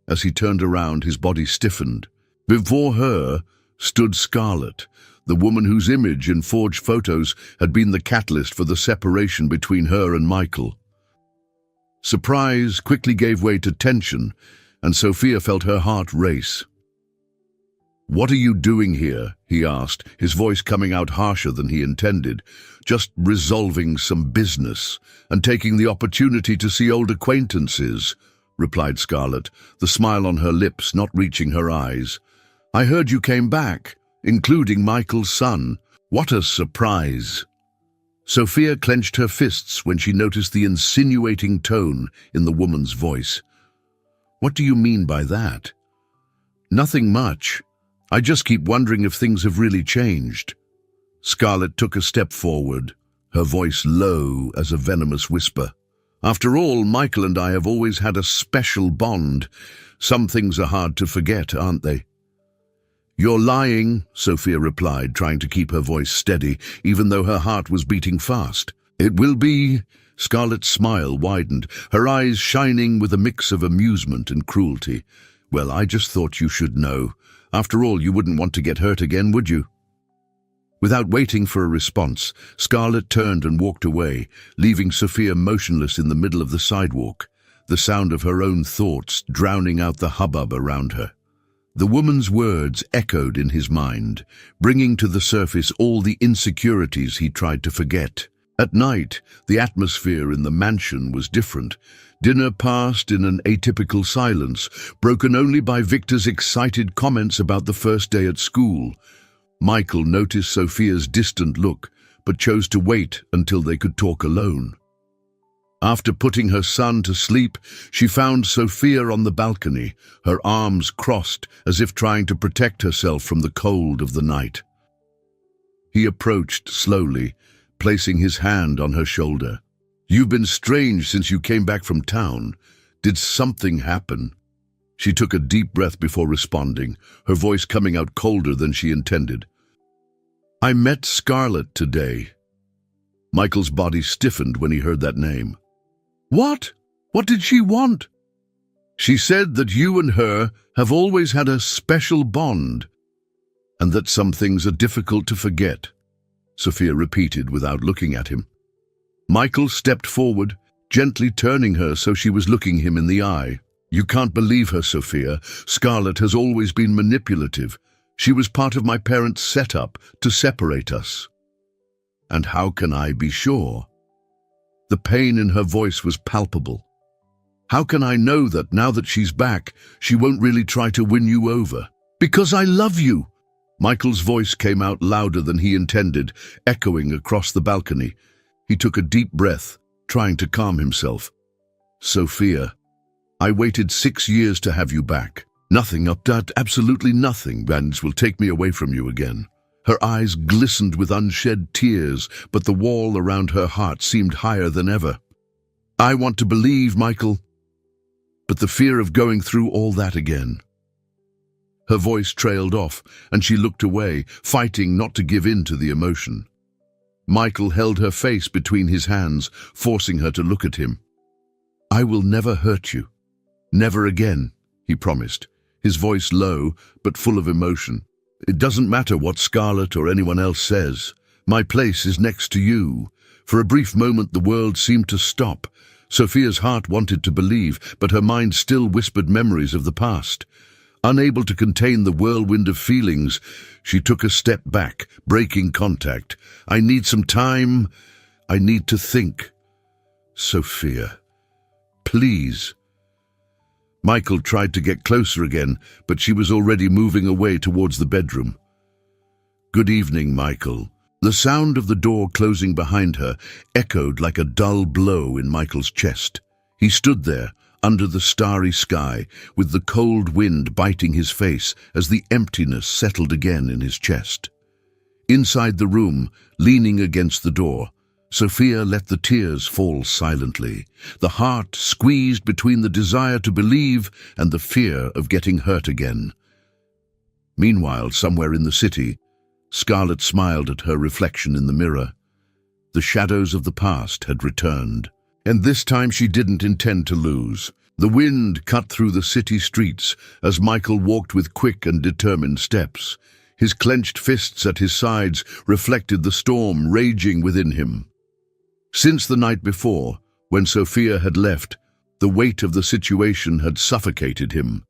As he turned around, his body stiffened. Before her stood Scarlett, the woman whose image in forged photos had been the catalyst for the separation between her and Michael. Surprise quickly gave way to tension, and Sophia felt her heart race. "What are you doing here?" he asked, his voice coming out harsher than he intended. "Just resolving some business and taking the opportunity to see old acquaintances," replied Scarlett, the smile on her lips not reaching her eyes. "I heard you came back, including Michael's son. What a surprise!" Sophia clenched her fists when she noticed the insinuating tone in the woman's voice. "What do you mean by that?" "Nothing much. I just keep wondering if things have really changed." Scarlett took a step forward, her voice low as a venomous whisper. "After all, Michael and I have always had a special bond. Some things are hard to forget, aren't they?" "You're lying," Sophia replied, trying to keep her voice steady, even though her heart was beating fast. "It will be." Scarlett's smile widened, her eyes shining with a mix of amusement and cruelty. "Well, I just thought you should know. After all, you wouldn't want to get hurt again, would you?" Without waiting for a response, Scarlett turned and walked away, leaving Sophia motionless in the middle of the sidewalk, the sound of her own thoughts drowning out the hubbub around her. The woman's words echoed in his mind, bringing to the surface all the insecurities he tried to forget. At night, the atmosphere in the mansion was different. Dinner passed in an atypical silence, broken only by Victor's excited comments about the first day at school. Michael noticed Sophia's distant look, but chose to wait until they could talk alone. After putting her son to sleep, she found Sophia on the balcony, her arms crossed as if trying to protect herself from the cold of the night. He approached slowly, placing his hand on her shoulder. "You've been strange since you came back from town. Did something happen?" She took a deep breath before responding, her voice coming out colder than she intended. "I met Scarlett today." Michael's body stiffened when he heard that name. "What? What did she want?" "She said that you and her have always had a special bond." And that some things are difficult to forget, Sophia repeated without looking at him. Michael stepped forward, gently turning her so she was looking him in the eye. You can't believe her, Sophia. Scarlett has always been manipulative. She was part of my parents' setup to separate us. And how can I be sure? The pain in her voice was palpable. How can I know that now that she's back, she won't really try to win you over? Because I love you. Michael's voice came out louder than he intended, echoing across the balcony. He took a deep breath, trying to calm himself. Sophia, I waited 6 years to have you back. Nothing up that, absolutely nothing, Vance, will take me away from you again. Her eyes glistened with unshed tears, but the wall around her heart seemed higher than ever. I want to believe, Michael, but the fear of going through all that again. Her voice trailed off, and she looked away, fighting not to give in to the emotion. Michael held her face between his hands, forcing her to look at him. I will never hurt you. Never again, he promised, his voice low, but full of emotion. It doesn't matter what Scarlett or anyone else says. My place is next to you. For a brief moment the world seemed to stop. Sophia's heart wanted to believe, but her mind still whispered memories of the past. Unable to contain the whirlwind of feelings, she took a step back, breaking contact. I need some time. I need to think. Sophia, please. Michael tried to get closer again, but she was already moving away towards the bedroom. Good evening, Michael. The sound of the door closing behind her echoed like a dull blow in Michael's chest. He stood there, under the starry sky, with the cold wind biting his face as the emptiness settled again in his chest. Inside the room, leaning against the door, Sophia let the tears fall silently, the heart squeezed between the desire to believe and the fear of getting hurt again. Meanwhile, somewhere in the city, Scarlett smiled at her reflection in the mirror. The shadows of the past had returned. And this time she didn't intend to lose. The wind cut through the city streets as Michael walked with quick and determined steps. His clenched fists at his sides reflected the storm raging within him. Since the night before, when Sophia had left, the weight of the situation had suffocated him.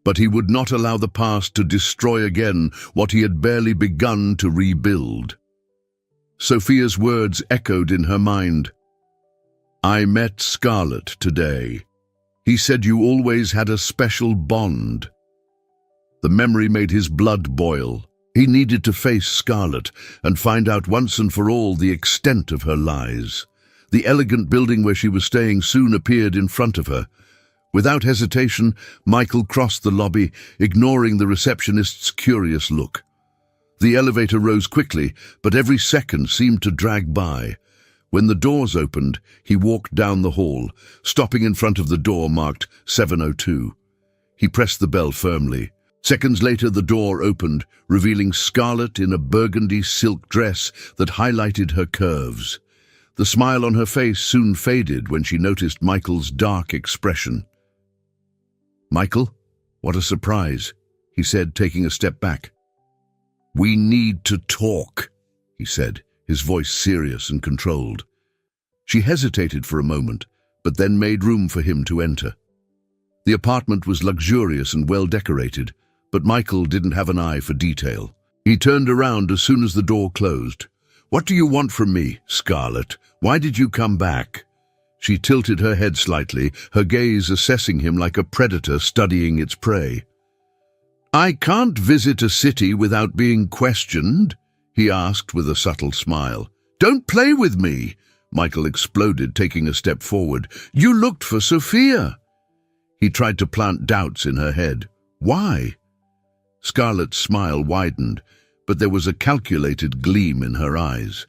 But he would not allow the past to destroy again what he had barely begun to rebuild. Sophia's words echoed in her mind. I met Scarlett today. He said you always had a special bond. The memory made his blood boil. He needed to face Scarlett and find out once and for all the extent of her lies. The elegant building where she was staying soon appeared in front of her. Without hesitation, Michael crossed the lobby, ignoring the receptionist's curious look. The elevator rose quickly, but every second seemed to drag by. When the doors opened, he walked down the hall, stopping in front of the door marked 702. He pressed the bell firmly. Seconds later, the door opened, revealing Scarlett in a burgundy silk dress that highlighted her curves. The smile on her face soon faded when she noticed Michael's dark expression. Michael, what a surprise, he said, taking a step back. We need to talk, he said, his voice serious and controlled. She hesitated for a moment, but then made room for him to enter. The apartment was luxurious and well decorated, but Michael didn't have an eye for detail. He turned around as soon as the door closed. What do you want from me, Scarlett? Why did you come back? She tilted her head slightly, her gaze assessing him like a predator studying its prey. I can't visit a city without being questioned, he asked with a subtle smile. Don't play with me, Michael exploded, taking a step forward. You looked for Sophia. He tried to plant doubts in her head. Why? Scarlett's smile widened, but there was a calculated gleam in her eyes.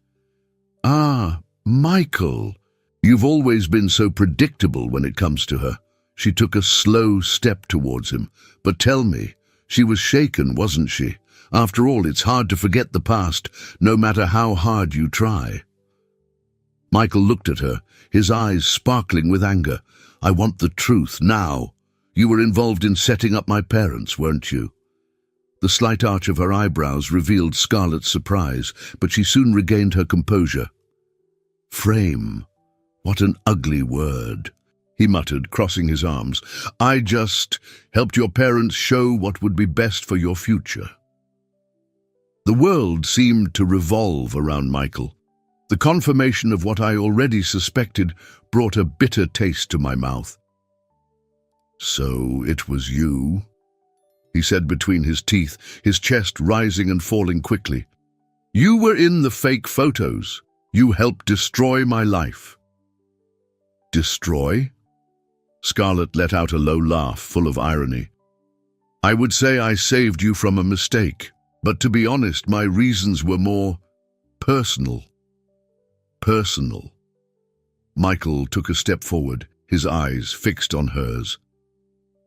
Ah, Michael, you've always been so predictable when it comes to her. She took a slow step towards him. But tell me, she was shaken, wasn't she? After all, it's hard to forget the past, no matter how hard you try. Michael looked at her, his eyes sparkling with anger. I want the truth now. You were involved in setting up my parents, weren't you? The slight arch of her eyebrows revealed Scarlett's surprise, but she soon regained her composure. "Frame. What an ugly word," he muttered, crossing his arms. "I just helped your parents show what would be best for your future." The world seemed to revolve around Michael. The confirmation of what I already suspected brought a bitter taste to my mouth. "So it was you?" he said between his teeth, his chest rising and falling quickly. "You were in the fake photos. You helped destroy my life." "Destroy?" Scarlett let out a low laugh full of irony. "I would say I saved you from a mistake, but to be honest, my reasons were more personal." Personal. Michael took a step forward, his eyes fixed on hers.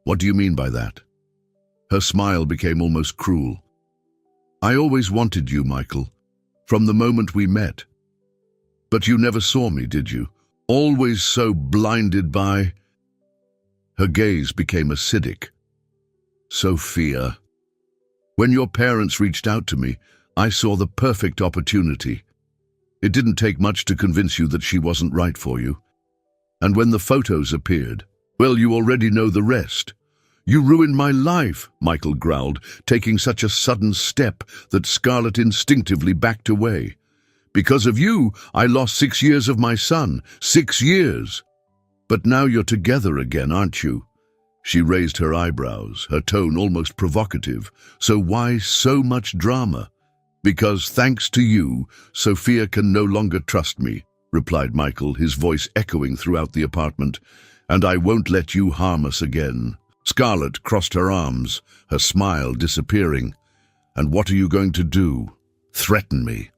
"What do you mean by that?" Her smile became almost cruel. "I always wanted you, Michael, from the moment we met. But you never saw me, did you? Always so blinded by—" Her gaze became acidic. "Sophia, when your parents reached out to me, I saw the perfect opportunity. It didn't take much to convince you that she wasn't right for you. And when the photos appeared, well, you already know the rest. You ruined my life," Michael growled, taking such a sudden step that Scarlett instinctively backed away. "Because of you, I lost 6 years of my son. 6 years. But now you're together again, aren't you?" She raised her eyebrows, her tone almost provocative. "So why so much drama?" "Because thanks to you, Sophia can no longer trust me," replied Michael, his voice echoing throughout the apartment. "And I won't let you harm us again." Scarlett crossed her arms, her smile disappearing. "And what are you going to do? Threaten me?"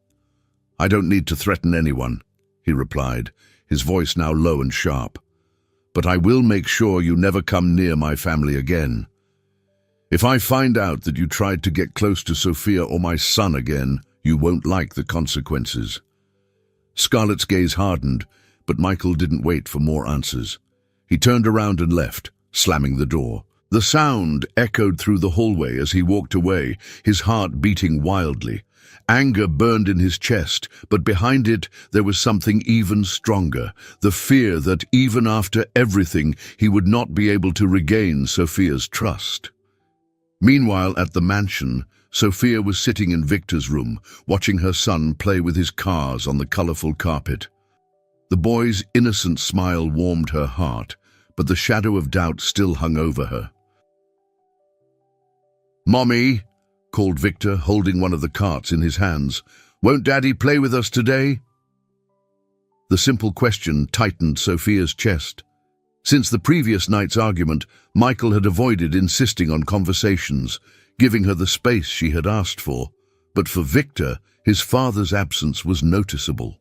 "I don't need to threaten anyone," he replied, his voice now low and sharp. "But I will make sure you never come near my family again. If I find out that you tried to get close to Sophia or my son again, you won't like the consequences." Scarlett's gaze hardened, but Michael didn't wait for more answers. He turned around and left, slamming the door. The sound echoed through the hallway as he walked away, his heart beating wildly. Anger burned in his chest, but behind it there was something even stronger, the fear that even after everything he would not be able to regain Sophia's trust. Meanwhile, at the mansion, Sophia was sitting in Victor's room, watching her son play with his cars on the colorful carpet. The boy's innocent smile warmed her heart, but the shadow of doubt still hung over her. "Mommy," called Victor, holding one of the carts in his hands, "won't Daddy play with us today?" The simple question tightened Sophia's chest. Since the previous night's argument, Michael had avoided insisting on conversations, giving her the space she had asked for. But for Victor, his father's absence was noticeable.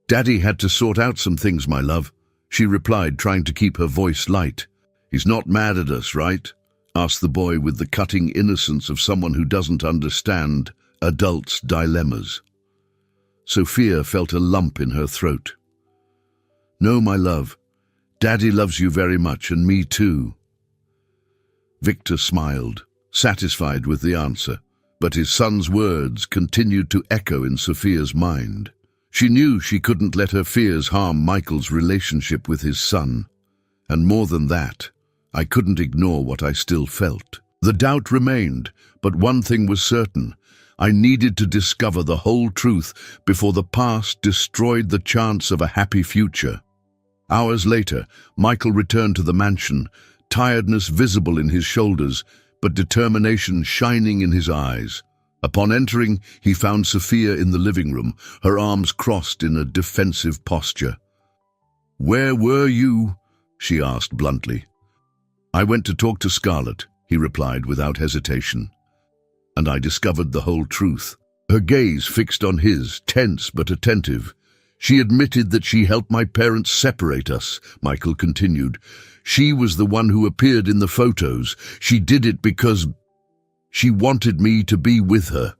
"Daddy had to sort out some things, my love," she replied, trying to keep her voice light. "He's not mad at us, right?" asked the boy with the cutting innocence of someone who doesn't understand adults' dilemmas. Sophia felt a lump in her throat. "No, my love. Daddy loves you very much, and me too." Victor smiled, satisfied with the answer, but his son's words continued to echo in Sophia's mind. She knew she couldn't let her fears harm Michael's relationship with his son. And more than that, I couldn't ignore what I still felt. The doubt remained, but one thing was certain. I needed to discover the whole truth before the past destroyed the chance of a happy future. Hours later, Michael returned to the mansion, tiredness visible in his shoulders, but determination shining in his eyes. Upon entering, he found Sophia in the living room, her arms crossed in a defensive posture. "Where were you?" she asked bluntly. "I went to talk to Scarlett," he replied without hesitation. "And I discovered the whole truth." Her gaze fixed on his, tense but attentive. "She admitted that she helped my parents separate us," Michael continued. "She was the one who appeared in the photos. She did it because she wanted me to be with her."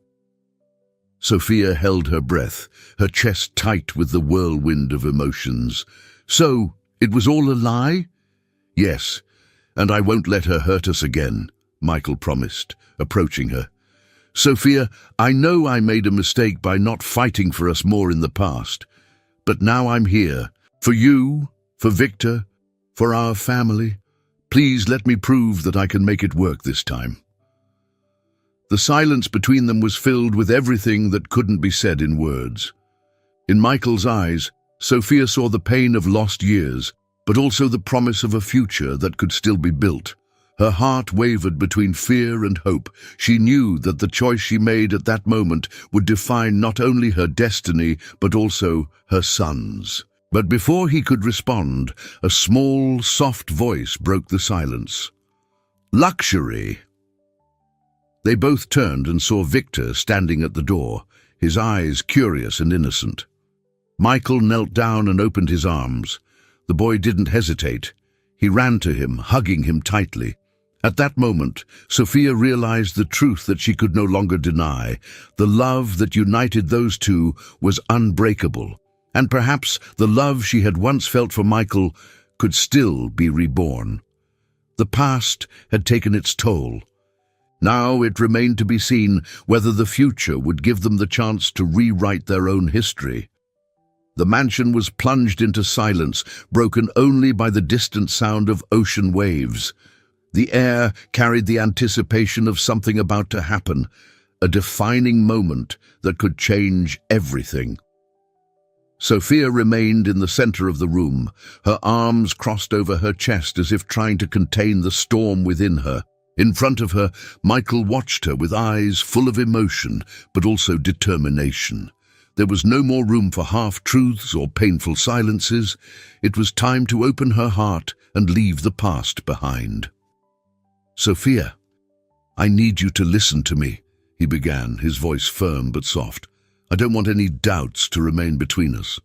Sophia held her breath, her chest tight with the whirlwind of emotions. "So, it was all a lie?" "Yes, and I won't let her hurt us again," Michael promised, approaching her. "Sophia, I know I made a mistake by not fighting for us more in the past, but now I'm here. For you, for Victor, for our family. Please let me prove that I can make it work this time." The silence between them was filled with everything that couldn't be said in words. In Michael's eyes, Sophia saw the pain of lost years, but also the promise of a future that could still be built. Her heart wavered between fear and hope. She knew that the choice she made at that moment would define not only her destiny, but also her son's. But before he could respond, a small, soft voice broke the silence. "Luxury." They both turned and saw Victor standing at the door, his eyes curious and innocent. Michael knelt down and opened his arms. The boy didn't hesitate. He ran to him, hugging him tightly. At that moment, Sophia realized the truth that she could no longer deny. The love that united those two was unbreakable, and perhaps the love she had once felt for Michael could still be reborn. The past had taken its toll. Now it remained to be seen whether the future would give them the chance to rewrite their own history. The mansion was plunged into silence, broken only by the distant sound of ocean waves. The air carried the anticipation of something about to happen, a defining moment that could change everything. Sophia remained in the center of the room, her arms crossed over her chest as if trying to contain the storm within her. In front of her, Michael watched her with eyes full of emotion, but also determination. There was no more room for half-truths or painful silences. It was time to open her heart and leave the past behind. "Sophia, I need you to listen to me," he began, his voice firm but soft. "I don't want any doubts to remain between us."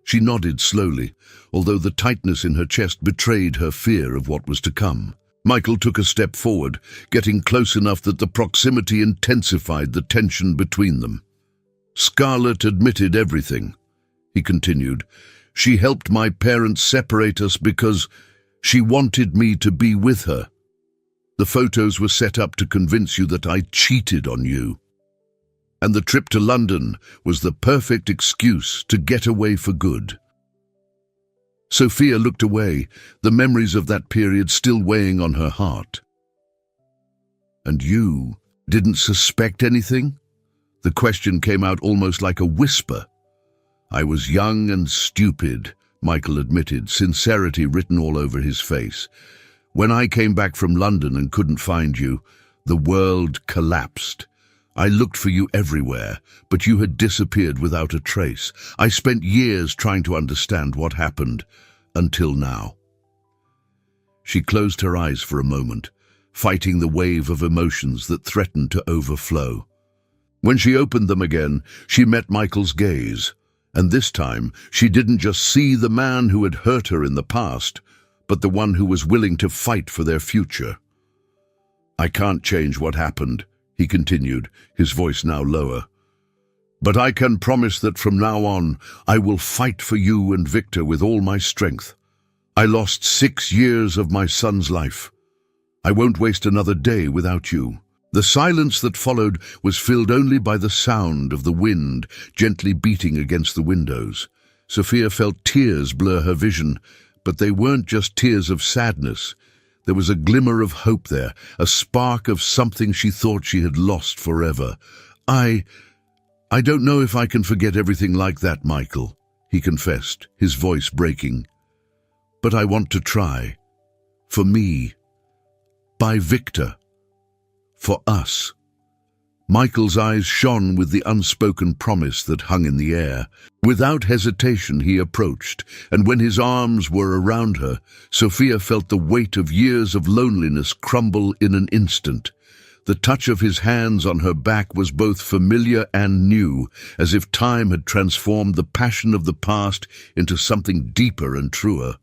She nodded slowly, although the tightness in her chest betrayed her fear of what was to come. Michael took a step forward, getting close enough that the proximity intensified the tension between them. "Scarlett admitted everything," he continued. "She helped my parents separate us because she wanted me to be with her. The photos were set up to convince you that I cheated on you. And the trip to London was the perfect excuse to get away for good." Sophia looked away, the memories of that period still weighing on her heart. "And you didn't suspect anything?" The question came out almost like a whisper. "I was young and stupid," Michael admitted, sincerity written all over his face. "When I came back from London and couldn't find you, the world collapsed. I looked for you everywhere, but you had disappeared without a trace. I spent years trying to understand what happened, until now." She closed her eyes for a moment, fighting the wave of emotions that threatened to overflow. When she opened them again, she met Michael's gaze, and this time she didn't just see the man who had hurt her in the past, but the one who was willing to fight for their future. "I can't change what happened," he continued, his voice now lower. "But I can promise that from now on, I will fight for you and Victor with all my strength. I lost 6 years of my son's life. I won't waste another day without you." The silence that followed was filled only by the sound of the wind gently beating against the windows. Sophia felt tears blur her vision, but they weren't just tears of sadness. There was a glimmer of hope there, a spark of something she thought she had lost forever. I don't know if I can forget everything like that, Michael," he confessed, his voice breaking. "But I want to try. For me. By Victor. For us." Michael's eyes shone with the unspoken promise that hung in the air. Without hesitation he approached, and when his arms were around her, Sophia felt the weight of years of loneliness crumble in an instant. The touch of his hands on her back was both familiar and new, as if time had transformed the passion of the past into something deeper and truer.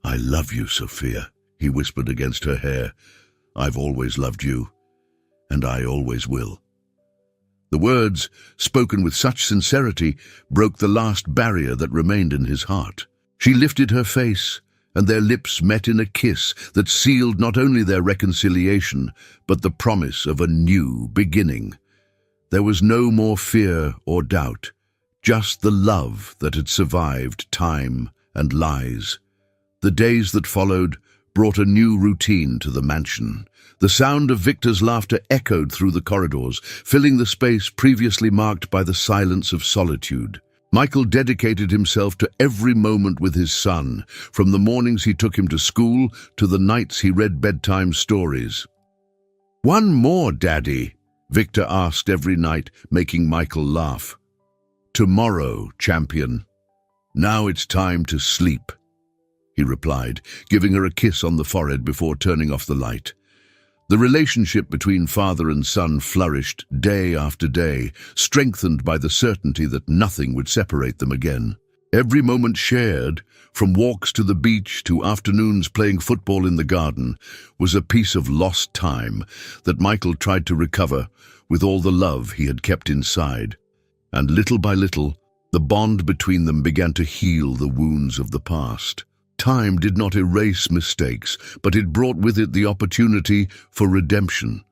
"I love you, Sophia," he whispered against her hair. "I've always loved you, and I always will." The words, spoken with such sincerity, broke the last barrier that remained in his heart. She lifted her face, and their lips met in a kiss that sealed not only their reconciliation, but the promise of a new beginning. There was no more fear or doubt, just the love that had survived time and lies. The days that followed brought a new routine to the mansion. The sound of Victor's laughter echoed through the corridors, filling the space previously marked by the silence of solitude. Michael dedicated himself to every moment with his son, from the mornings he took him to school to the nights he read bedtime stories. "One more, Daddy," Victor asked every night, making Michael laugh. "Tomorrow, champion. Now it's time to sleep," he replied, giving her a kiss on the forehead before turning off the light. The relationship between father and son flourished day after day, strengthened by the certainty that nothing would separate them again. Every moment shared, from walks to the beach to afternoons playing football in the garden, was a piece of lost time that Michael tried to recover with all the love he had kept inside. And little by little, the bond between them began to heal the wounds of the past. Time did not erase mistakes, but it brought with it the opportunity for redemption.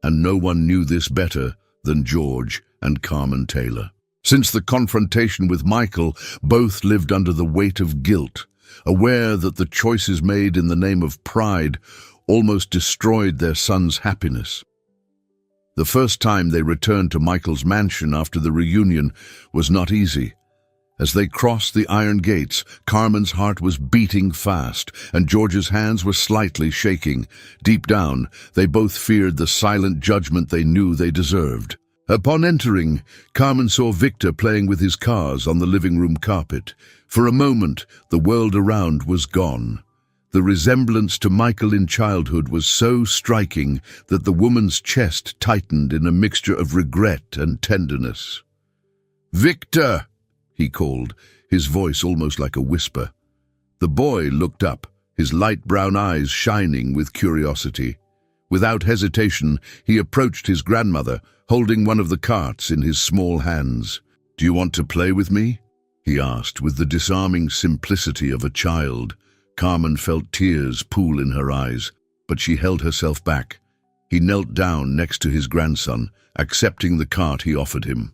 And no one knew this better than George and Carmen Taylor. Since the confrontation with Michael, both lived under the weight of guilt, aware that the choices made in the name of pride almost destroyed their son's happiness. The first time they returned to Michael's mansion after the reunion was not easy. As they crossed the iron gates, Carmen's heart was beating fast, and George's hands were slightly shaking. Deep down, they both feared the silent judgment they knew they deserved. Upon entering, Carmen saw Victor playing with his cars on the living room carpet. For a moment, the world around was gone. The resemblance to Michael in childhood was so striking that the woman's chest tightened in a mixture of regret and tenderness. "Victor!" he called, his voice almost like a whisper. The boy looked up, his light brown eyes shining with curiosity. Without hesitation, he approached his grandmother, holding one of the carts in his small hands. "Do you want to play with me?" he asked, with the disarming simplicity of a child. Carmen felt tears pool in her eyes, but she held herself back. He knelt down next to his grandson, accepting the cart he offered him.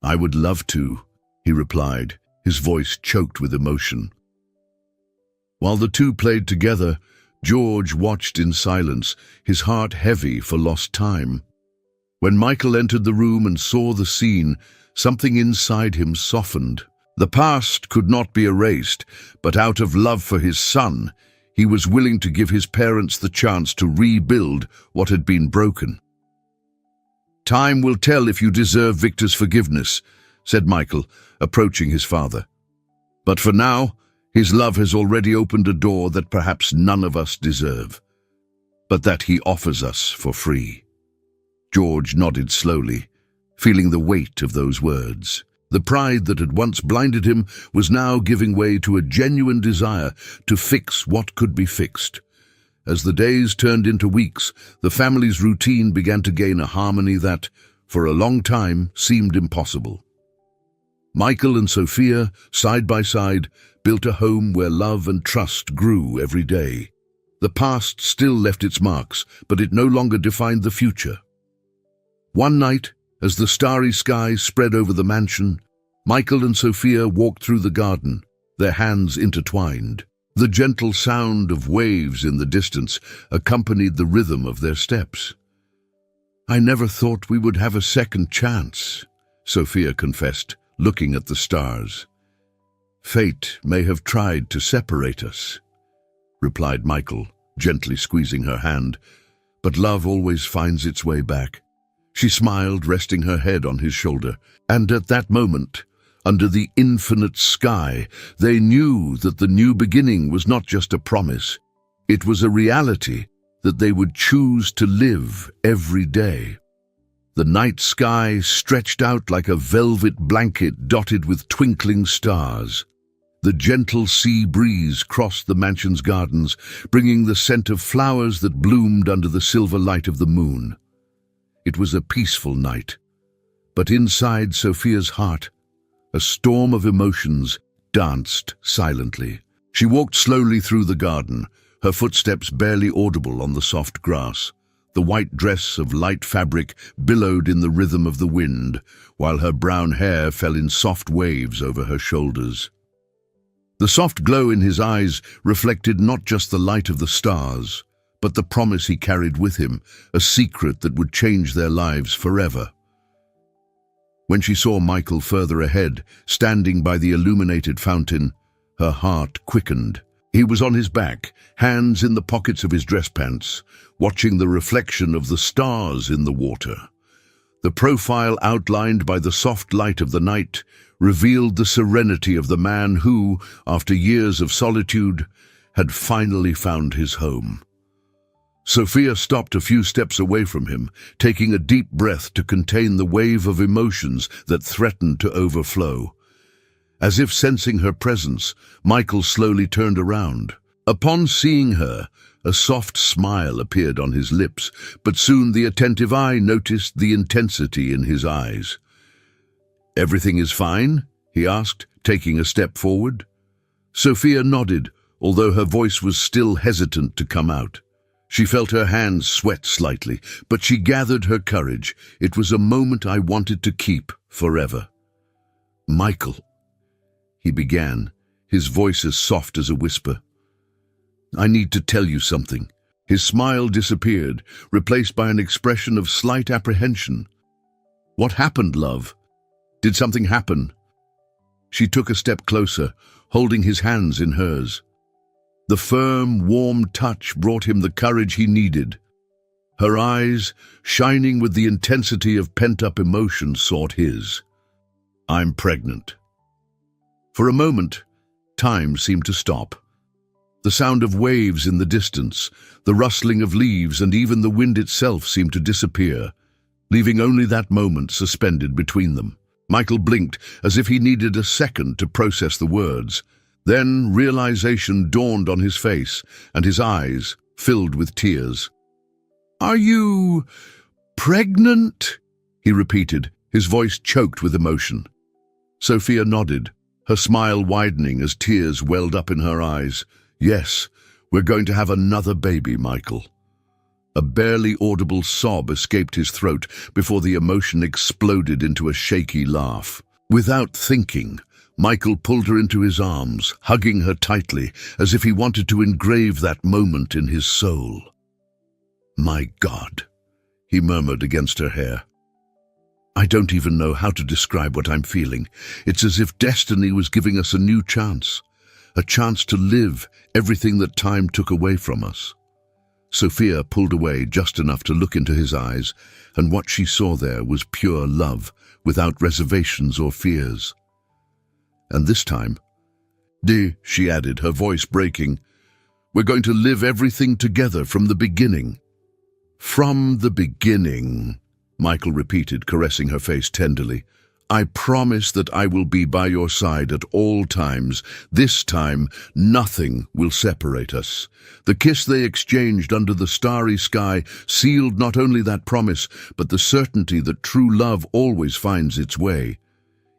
"I would love to," he replied, his voice choked with emotion. While the two played together, George watched in silence, his heart heavy for lost time. When Michael entered the room and saw the scene, something inside him softened. The past could not be erased, but out of love for his son, he was willing to give his parents the chance to rebuild what had been broken. "Time will tell if you deserve Victor's forgiveness," said Michael, approaching his father. "But for now, his love has already opened a door that perhaps none of us deserve, but that he offers us for free." George nodded slowly, feeling the weight of those words. The pride that had once blinded him was now giving way to a genuine desire to fix what could be fixed. As the days turned into weeks, the family's routine began to gain a harmony that, for a long time, seemed impossible. Michael and Sophia, side by side, built a home where love and trust grew every day. The past still left its marks, but it no longer defined the future. One night, as the starry sky spread over the mansion, Michael and Sophia walked through the garden, their hands intertwined. The gentle sound of waves in the distance accompanied the rhythm of their steps. "I never thought we would have a second chance," Sophia confessed, looking at the stars. "Fate may have tried to separate us," replied Michael, gently squeezing her hand, "but love always finds its way back." She smiled, resting her head on his shoulder, and at that moment, under the infinite sky, they knew that the new beginning was not just a promise. It was a reality that they would choose to live every day. The night sky stretched out like a velvet blanket dotted with twinkling stars. The gentle sea breeze crossed the mansion's gardens, bringing the scent of flowers that bloomed under the silver light of the moon. It was a peaceful night, but inside Sophia's heart, a storm of emotions danced silently. She walked slowly through the garden, her footsteps barely audible on the soft grass. The white dress of light fabric billowed in the rhythm of the wind, while her brown hair fell in soft waves over her shoulders. The soft glow in his eyes reflected not just the light of the stars, but the promise he carried with him, a secret that would change their lives forever. When she saw Michael further ahead, standing by the illuminated fountain, her heart quickened. He was on his back, hands in the pockets of his dress pants, watching the reflection of the stars in the water. The profile outlined by the soft light of the night revealed the serenity of the man who, after years of solitude, had finally found his home. Sophia stopped a few steps away from him, taking a deep breath to contain the wave of emotions that threatened to overflow. As if sensing her presence, Michael slowly turned around. Upon seeing her, a soft smile appeared on his lips, but soon the attentive eye noticed the intensity in his eyes. "Everything is fine?" he asked, taking a step forward. Sophia nodded, although her voice was still hesitant to come out. She felt her hands sweat slightly, but she gathered her courage. "It was a moment I wanted to keep forever." "Michael," he began, his voice as soft as a whisper. "I need to tell you something." His smile disappeared, replaced by an expression of slight apprehension. "What happened, love? Did something happen?" She took a step closer, holding his hands in hers. The firm, warm touch brought him the courage he needed. Her eyes, shining with the intensity of pent-up emotion, sought his. "I'm pregnant." For a moment, time seemed to stop. The sound of waves in the distance, the rustling of leaves, and even the wind itself seemed to disappear, leaving only that moment suspended between them. Michael blinked, as if he needed a second to process the words. Then realization dawned on his face, and his eyes filled with tears. "Are you pregnant?" he repeated, his voice choked with emotion. Sophia nodded, her smile widening as tears welled up in her eyes. "Yes, we're going to have another baby, Michael." A barely audible sob escaped his throat before the emotion exploded into a shaky laugh. Without thinking, Michael pulled her into his arms, hugging her tightly, as if he wanted to engrave that moment in his soul. "My God," he murmured against her hair. "I don't even know how to describe what I'm feeling. It's as if destiny was giving us a new chance, a chance to live everything that time took away from us." Sophia pulled away just enough to look into his eyes, and what she saw there was pure love, without reservations or fears. "And this time, she added, her voice breaking, "we're going to live everything together from the beginning." "From the beginning," Michael repeated, caressing her face tenderly. "I promise that I will be by your side at all times. This time, nothing will separate us." The kiss they exchanged under the starry sky sealed not only that promise, but the certainty that true love always finds its way,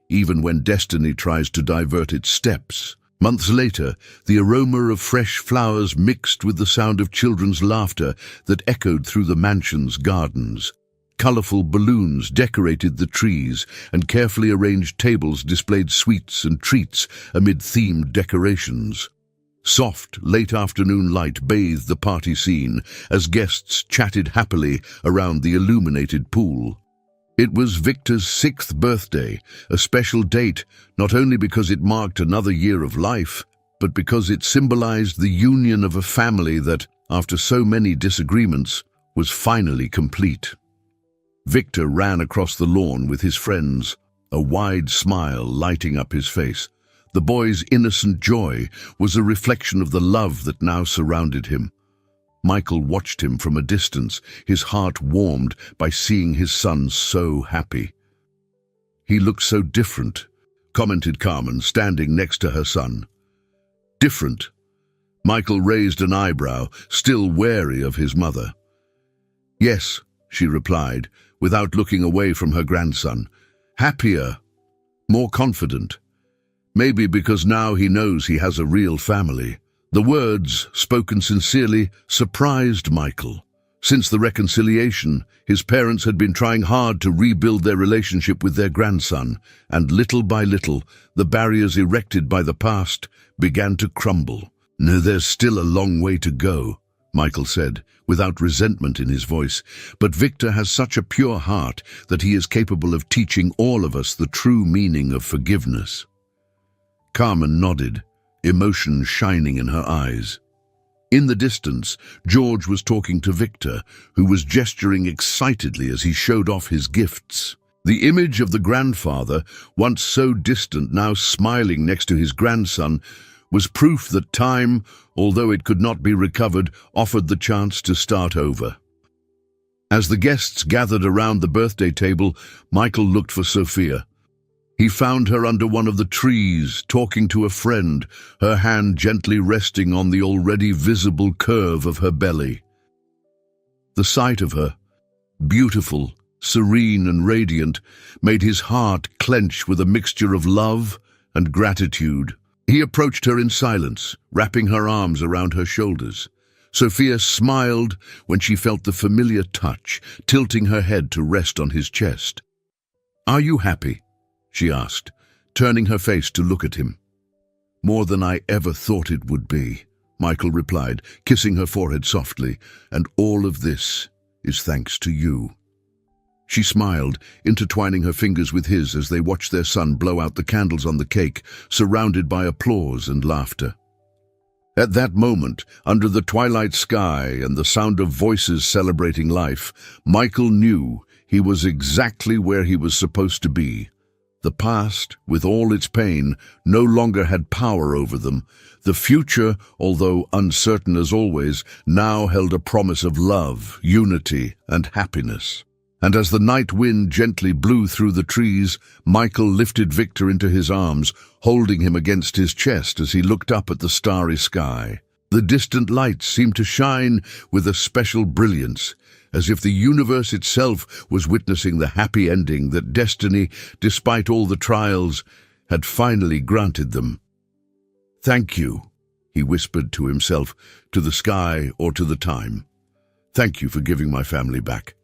even when destiny tries to divert its steps. Months later, the aroma of fresh flowers mixed with the sound of children's laughter that echoed through the mansion's gardens. Colorful balloons decorated the trees, and carefully arranged tables displayed sweets and treats amid themed decorations. Soft, late-afternoon light bathed the party scene as guests chatted happily around the illuminated pool. It was Victor's 6th birthday, a special date not only because it marked another year of life, but because it symbolized the union of a family that, after so many disagreements, was finally complete. Victor ran across the lawn with his friends, a wide smile lighting up his face. The boy's innocent joy was a reflection of the love that now surrounded him. Michael watched him from a distance, his heart warmed by seeing his son so happy. "He looks so different," commented Carmen, standing next to her son. "Different?" Michael raised an eyebrow, still wary of his mother. "Yes," she replied, without looking away from her grandson. "Happier, more confident. Maybe because now he knows he has a real family. The words, spoken sincerely, surprised Michael. Since the reconciliation, his parents had been trying hard to rebuild their relationship with their grandson, and little by little, the barriers erected by the past began to crumble. "No, there's still a long way to go," Michael said, without resentment in his voice. "But Victor has such a pure heart that he is capable of teaching all of us the true meaning of forgiveness." Carmen nodded, emotion shining in her eyes. In the distance, George was talking to Victor, who was gesturing excitedly as he showed off his gifts. The image of the grandfather, once so distant, now smiling next to his grandson, was proof that time, although it could not be recovered, offered the chance to start over. As the guests gathered around the birthday table, Michael looked for Sophia. He found her under one of the trees, talking to a friend, her hand gently resting on the already visible curve of her belly. The sight of her, beautiful, serene and radiant, made his heart clench with a mixture of love and gratitude. He approached her in silence, wrapping her arms around her shoulders. Sophia smiled when she felt the familiar touch, tilting her head to rest on his chest. "Are you happy?" she asked, turning her face to look at him. "More than I ever thought it would be," Michael replied, kissing her forehead softly, "and all of this is thanks to you." She smiled, intertwining her fingers with his as they watched their son blow out the candles on the cake, surrounded by applause and laughter. At that moment, under the twilight sky and the sound of voices celebrating life, Michael knew he was exactly where he was supposed to be. The past, with all its pain, no longer had power over them. The future, although uncertain as always, now held a promise of love, unity, and happiness. And as the night wind gently blew through the trees, Michael lifted Victor into his arms, holding him against his chest as he looked up at the starry sky. The distant lights seemed to shine with a special brilliance, as if the universe itself was witnessing the happy ending that destiny, despite all the trials, had finally granted them. "Thank you," he whispered to himself, to the sky or to the time. "Thank you for giving my family back."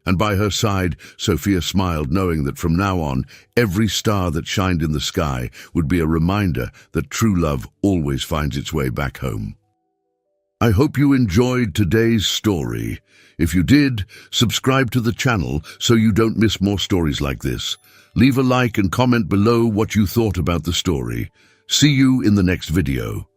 And by her side, Sophia smiled, knowing that from now on, every star that shined in the sky would be a reminder that true love always finds its way back home. I hope you enjoyed today's story. If you did, subscribe to the channel so you don't miss more stories like this. Leave a like and comment below what you thought about the story. See you in the next video.